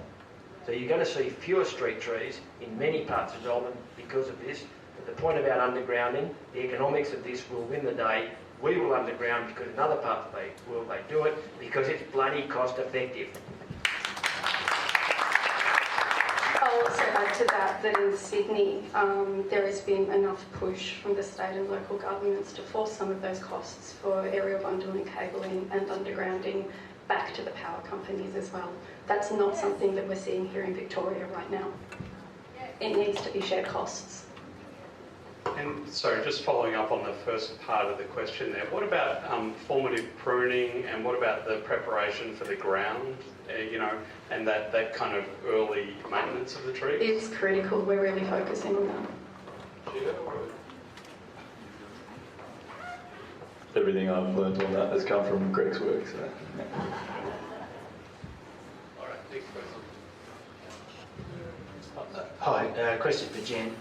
So you're going to see fewer street trees in many parts of Melbourne because of this. But the point about undergrounding, the economics of this will win the day. We will underground because in other parts of the world they do it because it's bloody cost effective. I'll also add to that in Sydney there has been enough push from the state and local governments to force some of those costs for area of underlink cabling and undergrounding back to the power companies as well. That's not something that we're seeing here in Victoria right now. It needs to be shared costs. And so just following up on the first part of the question there, what about formative pruning, and what about the preparation for the ground, and that kind of early maintenance of the trees? It's critical. We're really focusing on that. Everything I've learned on that has come from Greg's work. So. All right, next question. Hi, question for Jen.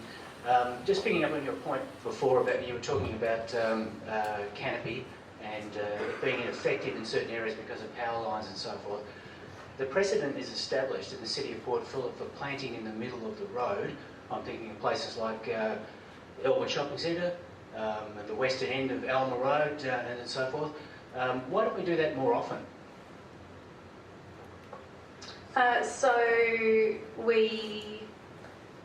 Just picking up on your point before about you were talking about canopy and it being ineffective in certain areas because of power lines and so forth. The precedent is established in the city of Port Phillip for planting in the middle of the road. I'm thinking of places like Elwood Shopping Centre, at the western end of Alma Road and so forth. Why don't we do that more often? So we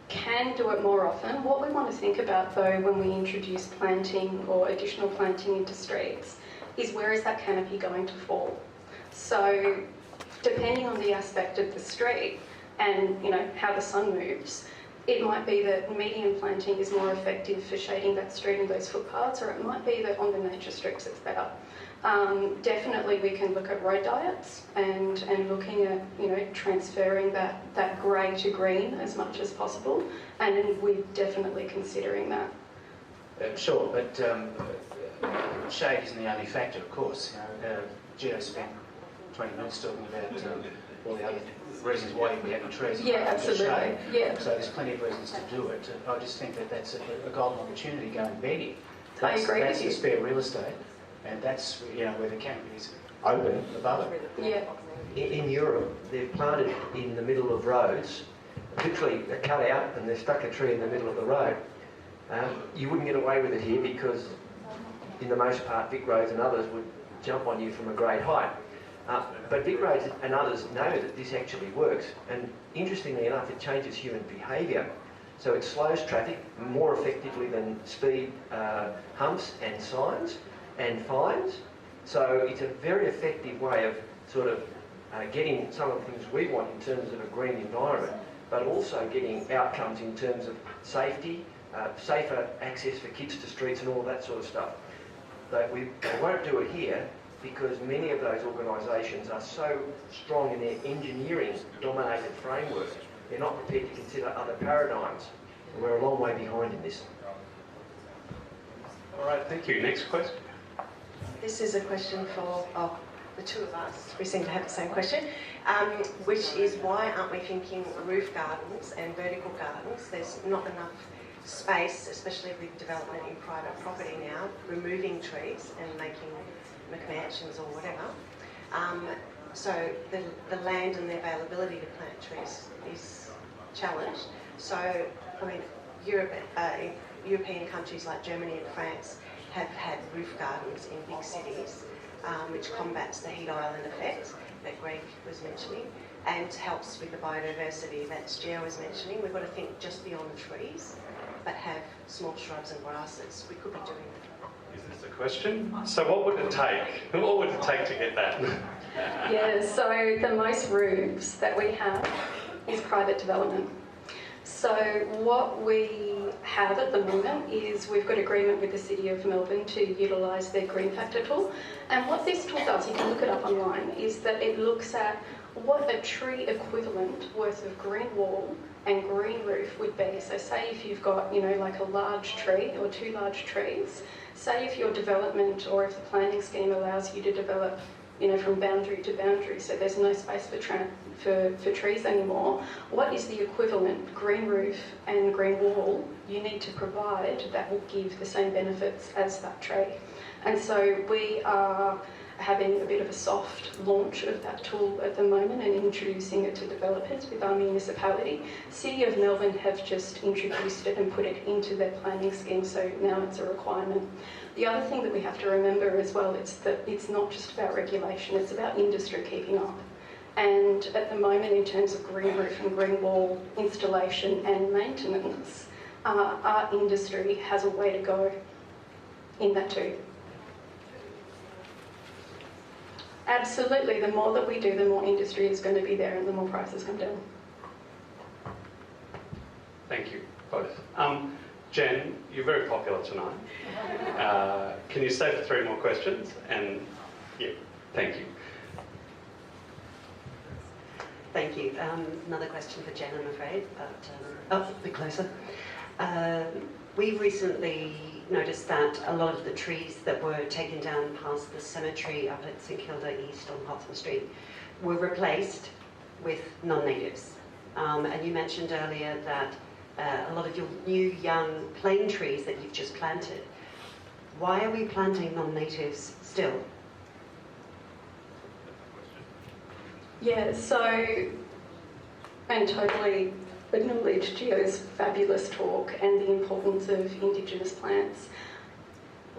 can do it more often. What we want to think about though when we introduce planting or additional planting into streets is where is that canopy going to fall? So depending on the aspect of the street and how the sun moves, it might be that medium planting is more effective for shading that street and those footpaths, or it might be that on the nature strips it's better. Definitely we can look at road diets and looking at transferring that grey to green as much as possible, and we're definitely considering that. Sure, but shade isn't the only factor, of course. Gio spent 20 minutes talking about all the other reasons why you'd be having trees. Yeah, absolutely. Shade. Yeah. So there's plenty of reasons to do it. I just think that that's a golden opportunity going begging. I agree with That's you. the spare real estate, and that's where the canopy is open above it. Yeah. In Europe, they've planted in the middle of roads, literally they're cut out and they've stuck a tree in the middle of the road. You wouldn't get away with it here because, in the most part, Vic Roads and others would jump on you from a great height. But Vic Roads and others know that this actually works, and interestingly enough, it changes human behaviour. So it slows traffic more effectively than speed humps and signs and fines. So it's a very effective way of sort of getting some of the things we want in terms of a green environment, but also getting outcomes in terms of safety, safer access for kids to streets and all that sort of stuff. But we won't do it here because many of those organisations are so strong in their engineering-dominated framework, they're not prepared to consider other paradigms. And we're a long way behind in this. All right, thank you. Next question. This is a question for the two of us. We seem to have the same question, which is why aren't we thinking roof gardens and vertical gardens? There's not enough space, especially with development in private property now, removing trees and making McMansions or whatever. So the land and the availability to plant trees is challenged. So, I mean, European countries like Germany and France have had roof gardens in big cities, which combats the heat island effect that Greg was mentioning and helps with the biodiversity that Gio was mentioning. We've got to think just beyond the trees, but have small shrubs and grasses. We could be doing that. Is this a question? So what would it take? What would it take to get that? Yeah, so the most roofs that we have is private development. So what we have at the moment is we've got agreement with the City of Melbourne to utilise their Green Factor tool. And what this tool does, you can look it up online, is that it looks at what a tree equivalent worth of green wall and green roof would be. So say if you've got, like a large tree or two large trees, say if your development or if the planning scheme allows you to develop from boundary to boundary, so there's no space for trees anymore, what is the equivalent green roof and green wall you need to provide that will give the same benefits as that tree? And so we are having a bit of a soft launch of that tool at the moment and introducing it to developers with our municipality. City of Melbourne have just introduced it and put it into their planning scheme, so now it's a requirement. The other thing that we have to remember as well is that it's not just about regulation, it's about industry keeping up. And at the moment, in terms of green roof and green wall installation and maintenance, our industry has a way to go in that too. Absolutely, the more that we do, the more industry is going to be there and the more prices come down. Thank you, both. Jen, you're very popular tonight. Can you stay for 3 more questions? And yeah, thank you. Thank you. Another question for Jen, I'm afraid, but a bit closer. We recently noticed that a lot of the trees that were taken down past the cemetery up at St Kilda East on Hotham Street were replaced with non-natives. And you mentioned earlier that a lot of your new young plane trees that you've just planted, why are we planting non-natives still? Yeah, so, and totally acknowledge Gio's fabulous talk and the importance of Indigenous plants.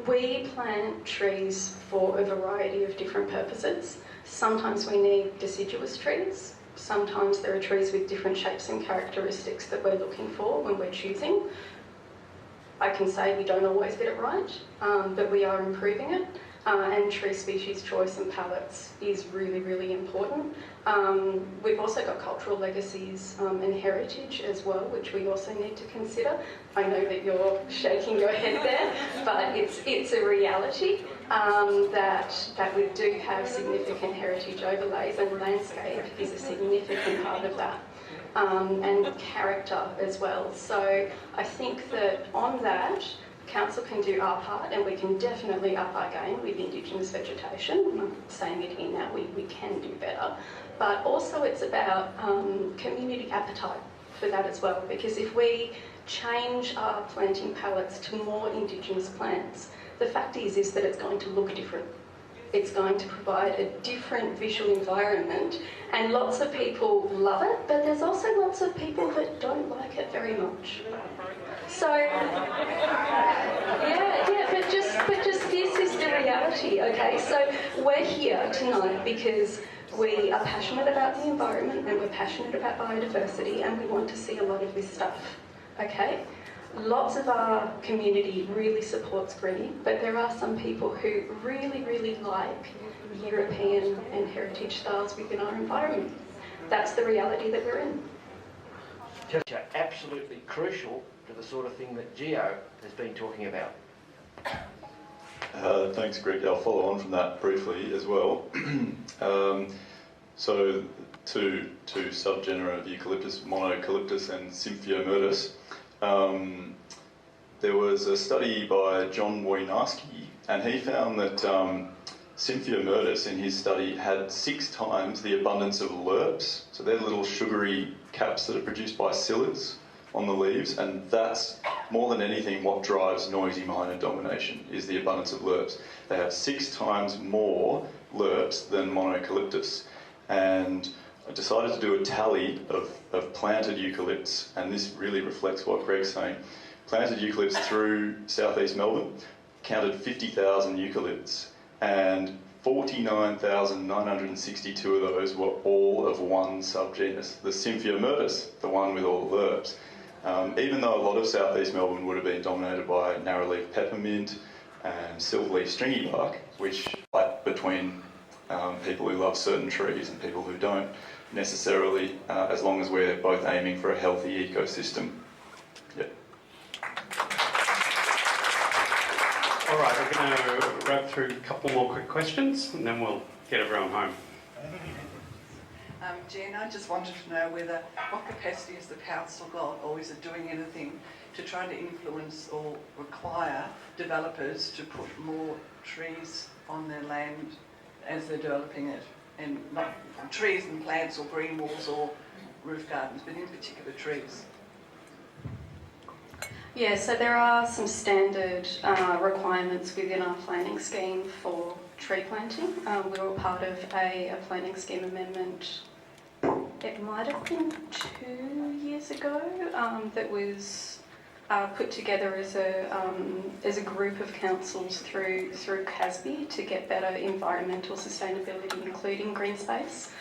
We plant trees for a variety of different purposes. Sometimes we need deciduous trees. Sometimes there are trees with different shapes and characteristics that we're looking for when we're choosing. I can say we don't always get it right, but we are improving it. And tree species choice and palettes is really, really important. We've also got cultural legacies and heritage as well, which we also need to consider. I know that you're shaking your head there, but it's a reality that we do have significant heritage overlays, and landscape is a significant part of that. And character as well. So I think that on that, Council can do our part, and we can definitely up our game with Indigenous vegetation. I'm not saying it here now, we can do better. But also it's about community appetite for that as well, because if we change our planting palettes to more Indigenous plants, the fact is that it's going to look different. It's going to provide a different visual environment, and lots of people love it, but there's also lots of people that don't like it very much. So, but just this is the reality, okay? So we're here tonight because we are passionate about the environment and we're passionate about biodiversity, and we want to see a lot of this stuff, okay? Lots of our community really supports greening, but there are some people who really, really like European and heritage styles within our environment. That's the reality that we're in. Just absolutely crucial to the sort of thing that Gio has been talking about. Thanks, Greg. I'll follow on from that briefly as well. So, two subgenera of eucalyptus, Monocalyptus and Symphyomyrtus. there was a study by John Wojnarski, and he found that Cynthia Murtis in his study had 6 times the abundance of lerps. So they're little sugary caps that are produced by psyllids on the leaves, and that's more than anything what drives noisy miner domination, is the abundance of lerps. They have 6 times more lerps than monocalyptus. And I decided to do a tally of planted eucalypts, and this really reflects what Greg's saying. Planted eucalypts through southeast Melbourne, counted 50,000 eucalypts, and 49,962 of those were all of one subgenus, the Cynthia Murtis, the one with all the lerps. Even though a lot of southeast Melbourne would have been dominated by narrowleaf peppermint and silverleaf stringy bark, which fight between people who love certain trees and people who don't necessarily, as long as we're both aiming for a healthy ecosystem. Yep. All right, we're going to wrap through a couple more quick questions and then we'll get everyone home. Jen, I just wanted to know what capacity has the council got, or is it doing anything to try to influence or require developers to put more trees on their land as they're developing it, and not trees and plants or green walls or roof gardens, but in particular trees? Yeah, so there are some standard requirements within our planning scheme for tree planting. We were part of a planning scheme amendment, it might have been 2 years ago, that was put together as a group of councils through CASB to get better environmental sustainability, including green space.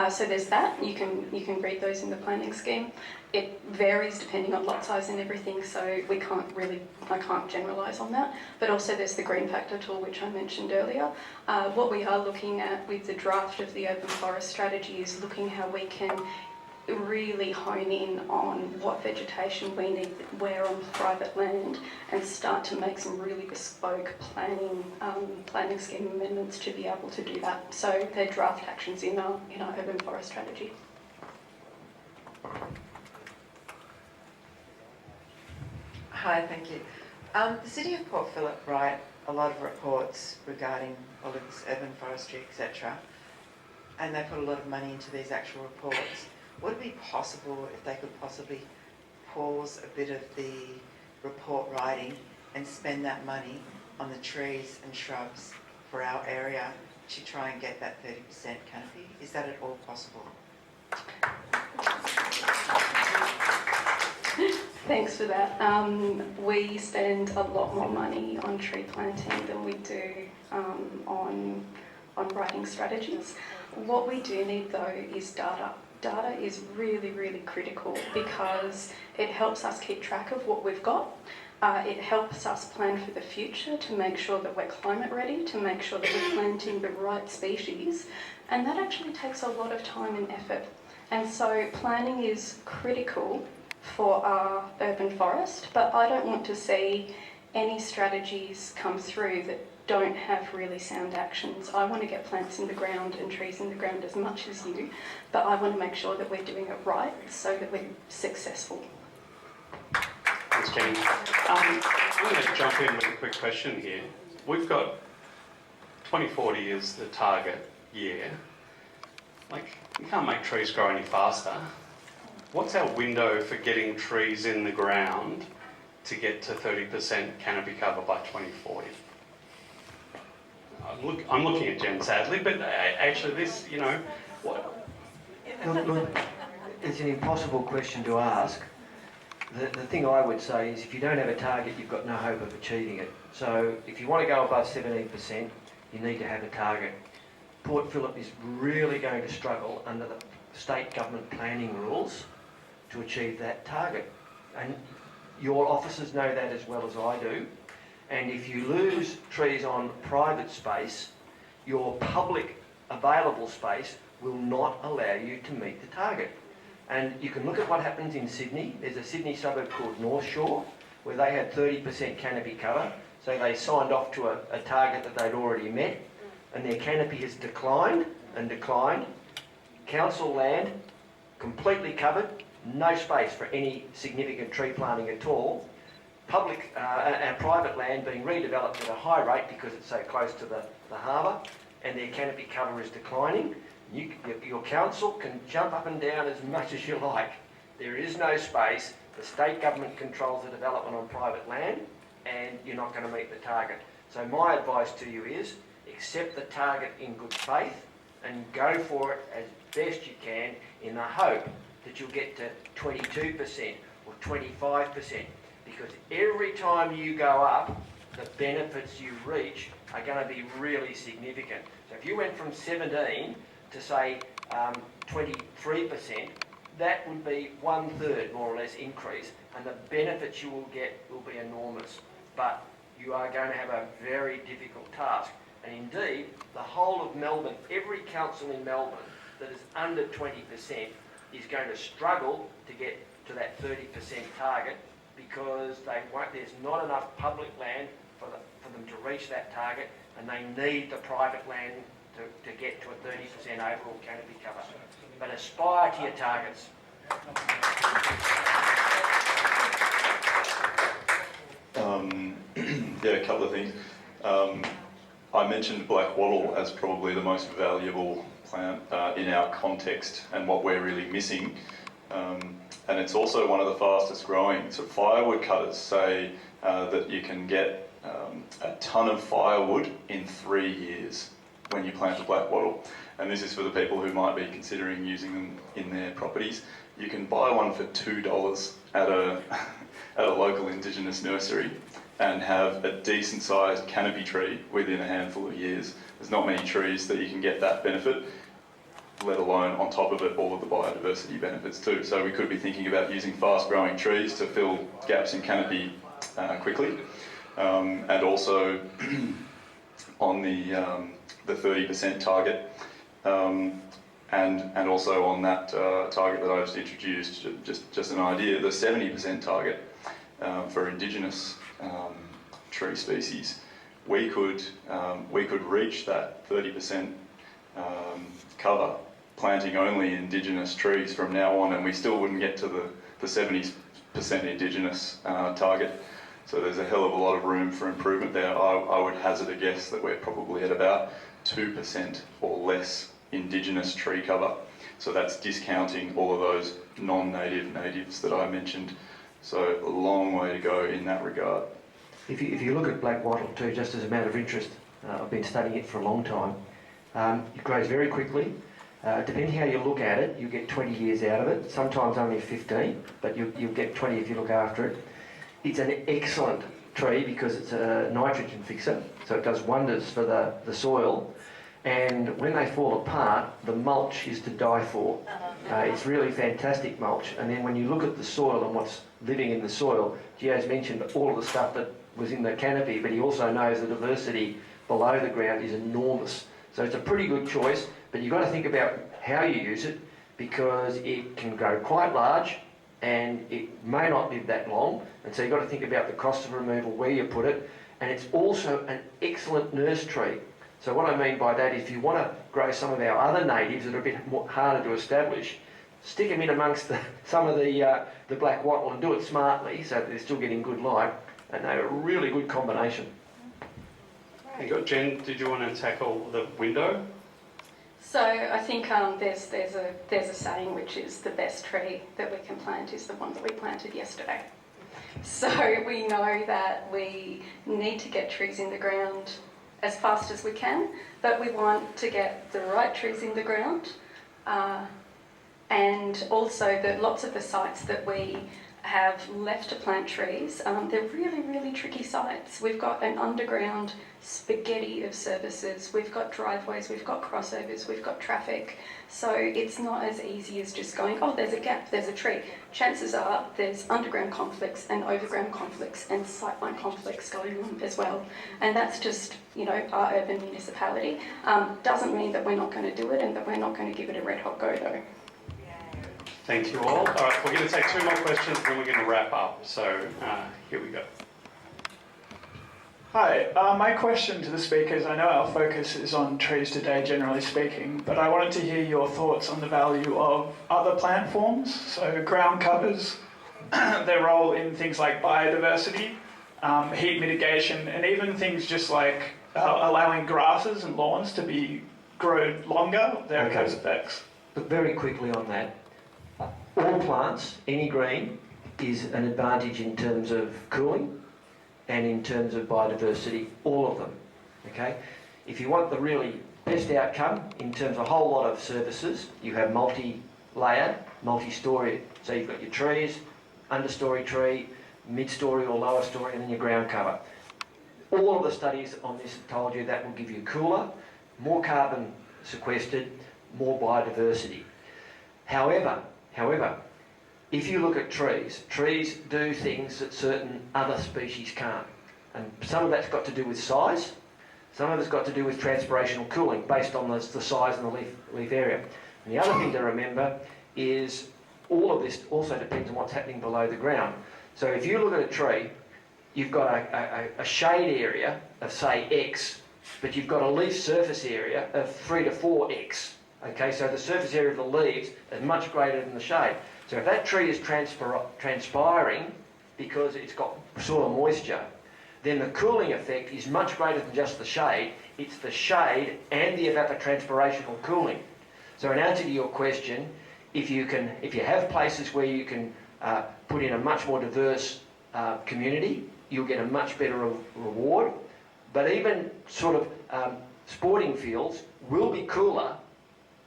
So there's that. You can read those in the planning scheme. It varies depending on lot size and everything, so I can't generalise on that. But also there's the green factor tool, which I mentioned earlier. What we are looking at with the draft of the open forest strategy is looking how we can really hone in on what vegetation we need where on private land, and start to make some really bespoke planning scheme amendments to be able to do that. So they're draft actions in our urban forest strategy. Hi, thank you. The City of Port Phillip write a lot of reports regarding all of this urban forestry, etc., and they put a lot of money into these actual reports. Would it be possible if they could possibly pause a bit of the report writing and spend that money on the trees and shrubs for our area to try and get that 30% canopy? Is that at all possible? Thanks for that. We spend a lot more money on tree planting than we do on writing strategies. What we do need though is data. Data is really, really critical because it helps us keep track of what we've got. It helps us plan for the future to make sure that we're climate ready, to make sure that we're planting the right species, and that actually takes a lot of time and effort. And so planning is critical for our urban forest, but I don't want to see any strategies come through that don't have really sound actions. I want to get plants in the ground and trees in the ground as much as you, but I want to make sure that we're doing it right so that we're successful. Thanks, Jenny. I'm going to jump in with a quick question here. We've got 2040 as the target year. You can't make trees grow any faster. What's our window for getting trees in the ground to get to 30% canopy cover by 2040? I'm looking at Jen sadly, but actually this, what? Look, it's an impossible question to ask. The thing I would say is if you don't have a target, you've got no hope of achieving it. So if you want to go above 17%, you need to have a target. Port Phillip is really going to struggle under the state government planning rules to achieve that target. And your officers know that as well as I do. And if you lose trees on private space, your public available space will not allow you to meet the target. And you can look at what happens in Sydney. There's a Sydney suburb called North Shore where they had 30% canopy cover. So they signed off to a target that they'd already met, and their canopy has declined and declined. Council land, completely covered, no space for any significant tree planting at all. Public and private land being redeveloped at a high rate because it's so close to the harbour, and their canopy cover is declining. Your council can jump up and down as much as you like. There is no space. The state government controls the development on private land, and you're not going to meet the target. So my advice to you is accept the target in good faith and go for it as best you can in the hope that you'll get to 22% or 25%, because every time you go up, the benefits you reach are going to be really significant. So if you went from 17 to say 23%, that would be 1/3 more or less increase, and the benefits you will get will be enormous. But you are going to have a very difficult task. And indeed, the whole of Melbourne, every council in Melbourne that is under 20% is going to struggle to get to that 30% target, because there's not enough public land for them to reach that target, and they need the private land to get to a 30% overall canopy cover. But aspire to your targets. Yeah, a couple of things. I mentioned black wattle as probably the most valuable plant in our context and what we're really missing. And it's also one of the fastest growing. So firewood cutters say that you can get a ton of firewood in 3 years when you plant a black wattle. And this is for the people who might be considering using them in their properties. You can buy one for $2 at a local Indigenous nursery and have a decent sized canopy tree within a handful of years. There's not many trees that you can get that benefit, let alone on top of it all of the biodiversity benefits too. So we could be thinking about using fast growing trees to fill gaps in canopy quickly. And also on the 30% target, and also on that target that I just introduced, just an idea, the 70% target for Indigenous tree species, we could reach that 30% cover planting only Indigenous trees from now on, and we still wouldn't get to the 70% Indigenous target. So there's a hell of a lot of room for improvement there. I would hazard a guess that we're probably at about 2% or less Indigenous tree cover. So that's discounting all of those non-native natives that I mentioned. So a long way to go in that regard. If you look at black wattle too, just as a matter of interest, I've been studying it for a long time. It grows very quickly. Depending how you look at it, you get 20 years out of it, sometimes only 15, but you'll get 20 if you look after it. It's an excellent tree because it's a nitrogen fixer, so it does wonders for the soil. And when they fall apart, the mulch is to die for. It's really fantastic mulch. And then when you look at the soil and what's living in the soil, Gio's mentioned all of the stuff that was in the canopy, but he also knows the diversity below the ground is enormous. So it's a pretty good choice, but you've got to think about how you use it, because it can grow quite large and it may not live that long. And so you've got to think about the cost of removal, where you put it. And it's also an excellent nurse tree. So what I mean by that, if you want to grow some of our other natives that are a bit harder to establish, stick them in amongst some of the black wattle and do it smartly so that they're still getting good light, and they're a really good combination. Jen, did you want to tackle the window? So I think there's a saying which is the best tree that we can plant is the one that we planted yesterday. So we know that we need to get trees in the ground as fast as we can, but we want to get the right trees in the ground, and also that lots of the sites that we have left to plant trees, they're really, really tricky sites. We've got an underground spaghetti of services, we've got driveways, we've got crossovers, we've got traffic. So it's not as easy as just going, oh, there's a gap, there's a tree. Chances are there's underground conflicts and overground conflicts and sightline conflicts going on as well. And that's just, our urban municipality. Doesn't mean that we're not going to do it and that we're not going to give it a red hot go though. Thank you all. All right, we're going to take 2 more questions and then we're going to wrap up. So here we go. Hi, my question to the speakers, I know our focus is on trees today, generally speaking, but I wanted to hear your thoughts on the value of other plant forms, so ground covers, their role in things like biodiversity, heat mitigation, and even things just like allowing grasses and lawns to be grown longer, there are those effects. But very quickly on that, all plants, any green, is an advantage in terms of cooling and in terms of biodiversity, all of them, okay? If you want the really best outcome in terms of a whole lot of services, you have multi-layered, multi-storey. So you've got your trees, understory tree, mid-story or lower story, and then your ground cover. All of the studies on this have told you that will give you cooler, more carbon sequestered, more biodiversity. However, if you look at trees do things that certain other species can't. And some of that's got to do with size, some of it's got to do with transpirational cooling based on the size and the leaf area. And the other thing to remember is all of this also depends on what's happening below the ground. So if you look at a tree, you've got a shade area of say X, but you've got a leaf surface area of 3 to 4X. Okay, so the surface area of the leaves is much greater than the shade. So if that tree is transpiring because it's got soil moisture, then the cooling effect is much greater than just the shade. It's the shade and the evapotranspirational cooling. So in answer to your question, if you have places where you can put in a much more diverse community, you'll get a much better reward. But even sort of sporting fields will be cooler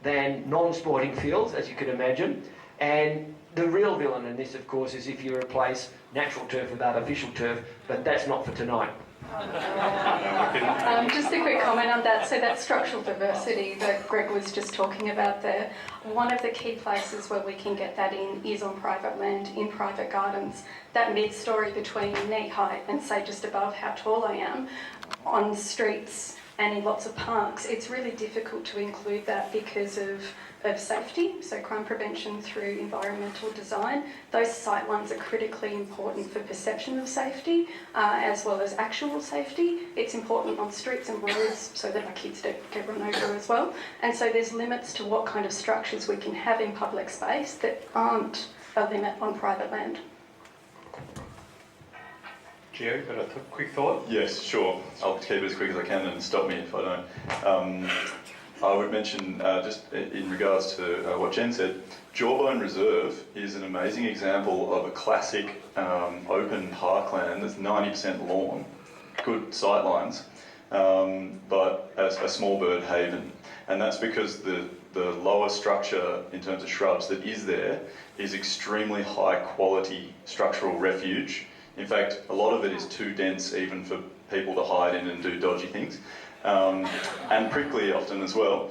than non-sporting fields, as you can imagine. And the real villain in this, of course, is if you replace natural turf with artificial turf, but that's not for tonight. Just a quick comment on that. So that structural diversity that Greg was just talking about there, one of the key places where we can get that in is on private land, in private gardens. That mid-story between knee height and say just above how tall I am, on streets and in lots of parks, it's really difficult to include that because of safety, so crime prevention through environmental design. Those sight lines are critically important for perception of safety as well as actual safety. It's important on streets and roads so that our kids don't get run over as well. And so there's limits to what kind of structures we can have in public space that aren't a limit on private land. Gio, got a quick thought? Yes, sure. I'll keep it as quick as I can and stop me if I don't. I would mention, just in regards to what Jen said, Jawbone Reserve is an amazing example of a classic open parkland that's 90% lawn, good sightlines, but a small bird haven. And that's because the lower structure in terms of shrubs that is there is extremely high quality structural refuge. In fact, a lot of it is too dense even for people to hide in and do dodgy things. And prickly often as well.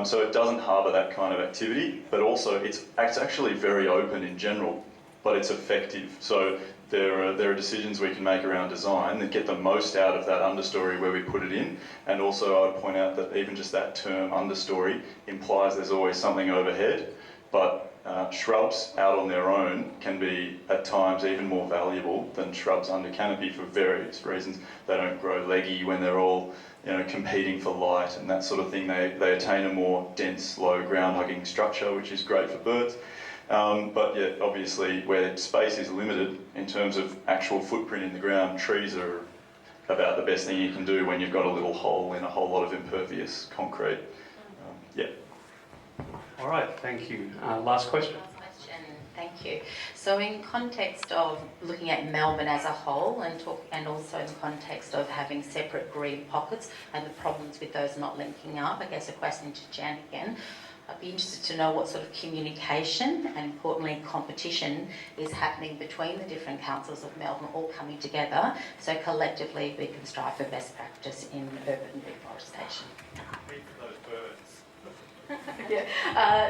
So it doesn't harbour that kind of activity, but also it's actually very open in general, but it's effective. So there are decisions we can make around design that get the most out of that understory where we put it in. And also I'd point out that even just that term understory implies there's always something overhead, but shrubs out on their own can be at times even more valuable than shrubs under canopy for various reasons. They don't grow leggy when they're all competing for light and that sort of thing. They attain a more dense, low ground-hugging structure, which is great for birds. But yeah, obviously where space is limited in terms of actual footprint in the ground, trees are about the best thing you can do when you've got a little hole in a whole lot of impervious concrete. Yeah. All right, thank you. Last question. Thank you. So in context of looking at Melbourne as a whole and also in context of having separate green pockets and the problems with those not linking up, I guess a question to Jan again. I'd be interested to know what sort of communication and importantly competition is happening between the different councils of Melbourne all coming together so collectively we can strive for best practice in urban reforestation.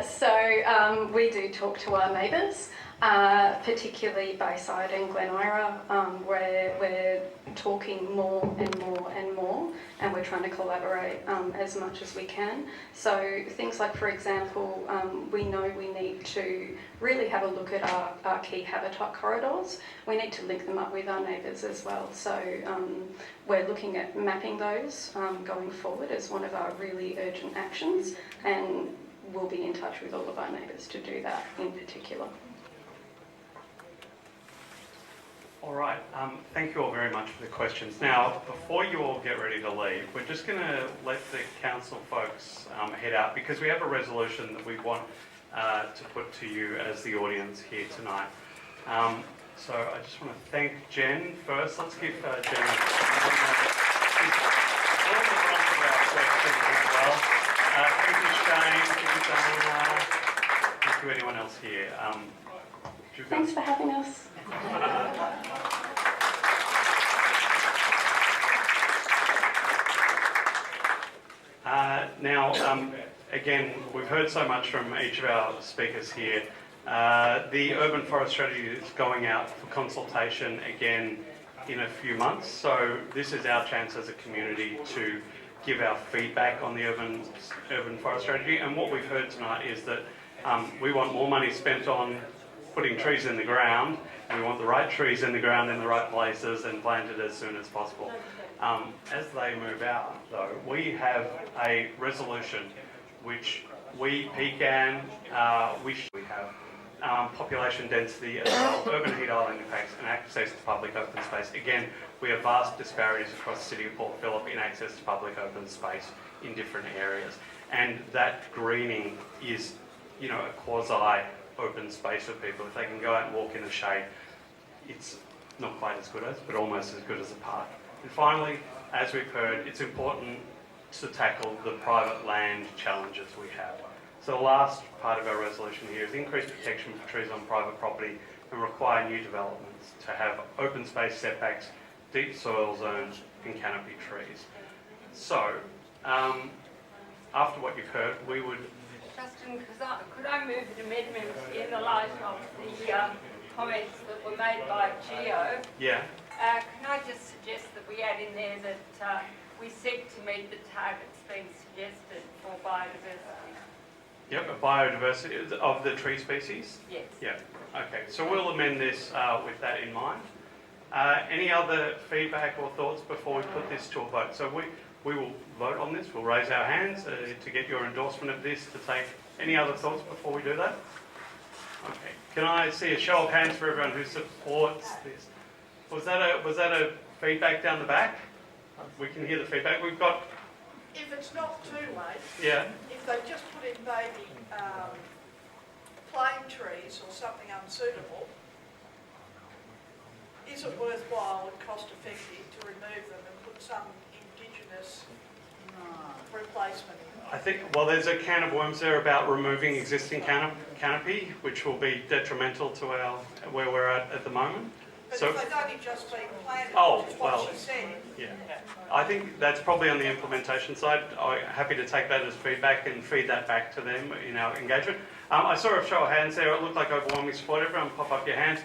So we do talk to our neighbours, particularly Bayside and Glen Ira, where we're talking more and more and more. and we're trying to collaborate as much as we can. So things like, for example, we know we need to really have a look at our key habitat corridors. We need to link them up with our neighbours as well. So we're looking at mapping those going forward as one of our really urgent actions, and we'll be in touch with all of our neighbours to do that in particular. All right, thank you all very much for the questions. Now, before you all get ready to leave, we're just going to let the council folks head out, because we have a resolution that we want to put to you as the audience here tonight. So I just want to thank Jen first. Let's give Jen a thank you, Shane. Thank you, Diana. Thank you, anyone else here. Thanks for having us. Now, again, we've heard so much from each of our speakers here. The urban forest strategy is going out for consultation again in a few months, so this is our chance as a community to give our feedback on the urban forest strategy. And what we've heard tonight is that we want more money spent on putting trees in the ground, and we want the right trees in the ground in the right places and planted as soon as possible. As they move out, though, we have a resolution which we pecan, we have population density as well, urban heat island impacts, and access to public open space. Again, we have vast disparities across the city of Port Phillip in access to public open space in different areas. And that greening is, you know, a quasi open space for people. If they can go out and walk in the shade, it's not quite as good as, but almost as good as a park. And finally, as we've heard, it's important to tackle the private land challenges we have. So the last part of our resolution here is increase protection for trees on private property and require new developments to have open space setbacks, deep soil zones and canopy trees. So, after what you've heard, we would... Justin, could I move an amendment in the light of the comments that were made by Geo? Yeah. Can I just suggest that we add in there that we seek to meet the targets being suggested for biodiversity? Yep, a biodiversity of the tree species? Yes. Yeah, okay. So we'll amend this with that in mind. Any other feedback or thoughts before we put this to a vote? So we will vote on this. We'll raise our hands to get your endorsement of this to take. Any other thoughts before we do that? Okay. Can I see a show of hands for everyone who supports this? Was that a feedback down the back? We can hear the feedback. We've got... If it's not too late, Yeah. if they just put in maybe plane trees or something unsuitable, is it worthwhile and cost effective to remove them and put some indigenous replacement in? I think, well, there's a can of worms there about removing existing canopy, which will be detrimental to our where we're at the moment. But so, if they've only just been planted, which is well, what she said. Yeah. I think that's probably on the implementation side. I'm happy to take that as feedback and feed that back to them in our engagement. I saw a show of hands there. It looked like overwhelming support. Everyone pop up your hands.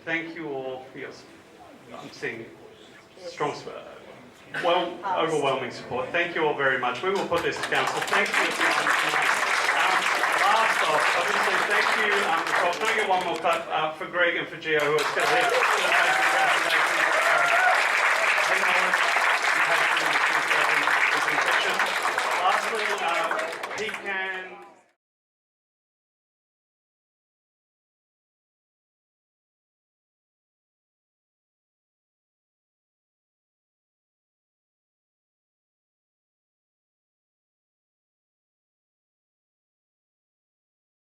Thank you all for your... I'm seeing strong support. Well, overwhelming support. Thank you all very much. We will put this to council. Thanks for your time tonight. Last off, obviously, thank you. Can I get one more clap for Greg and for Gio, who are still here?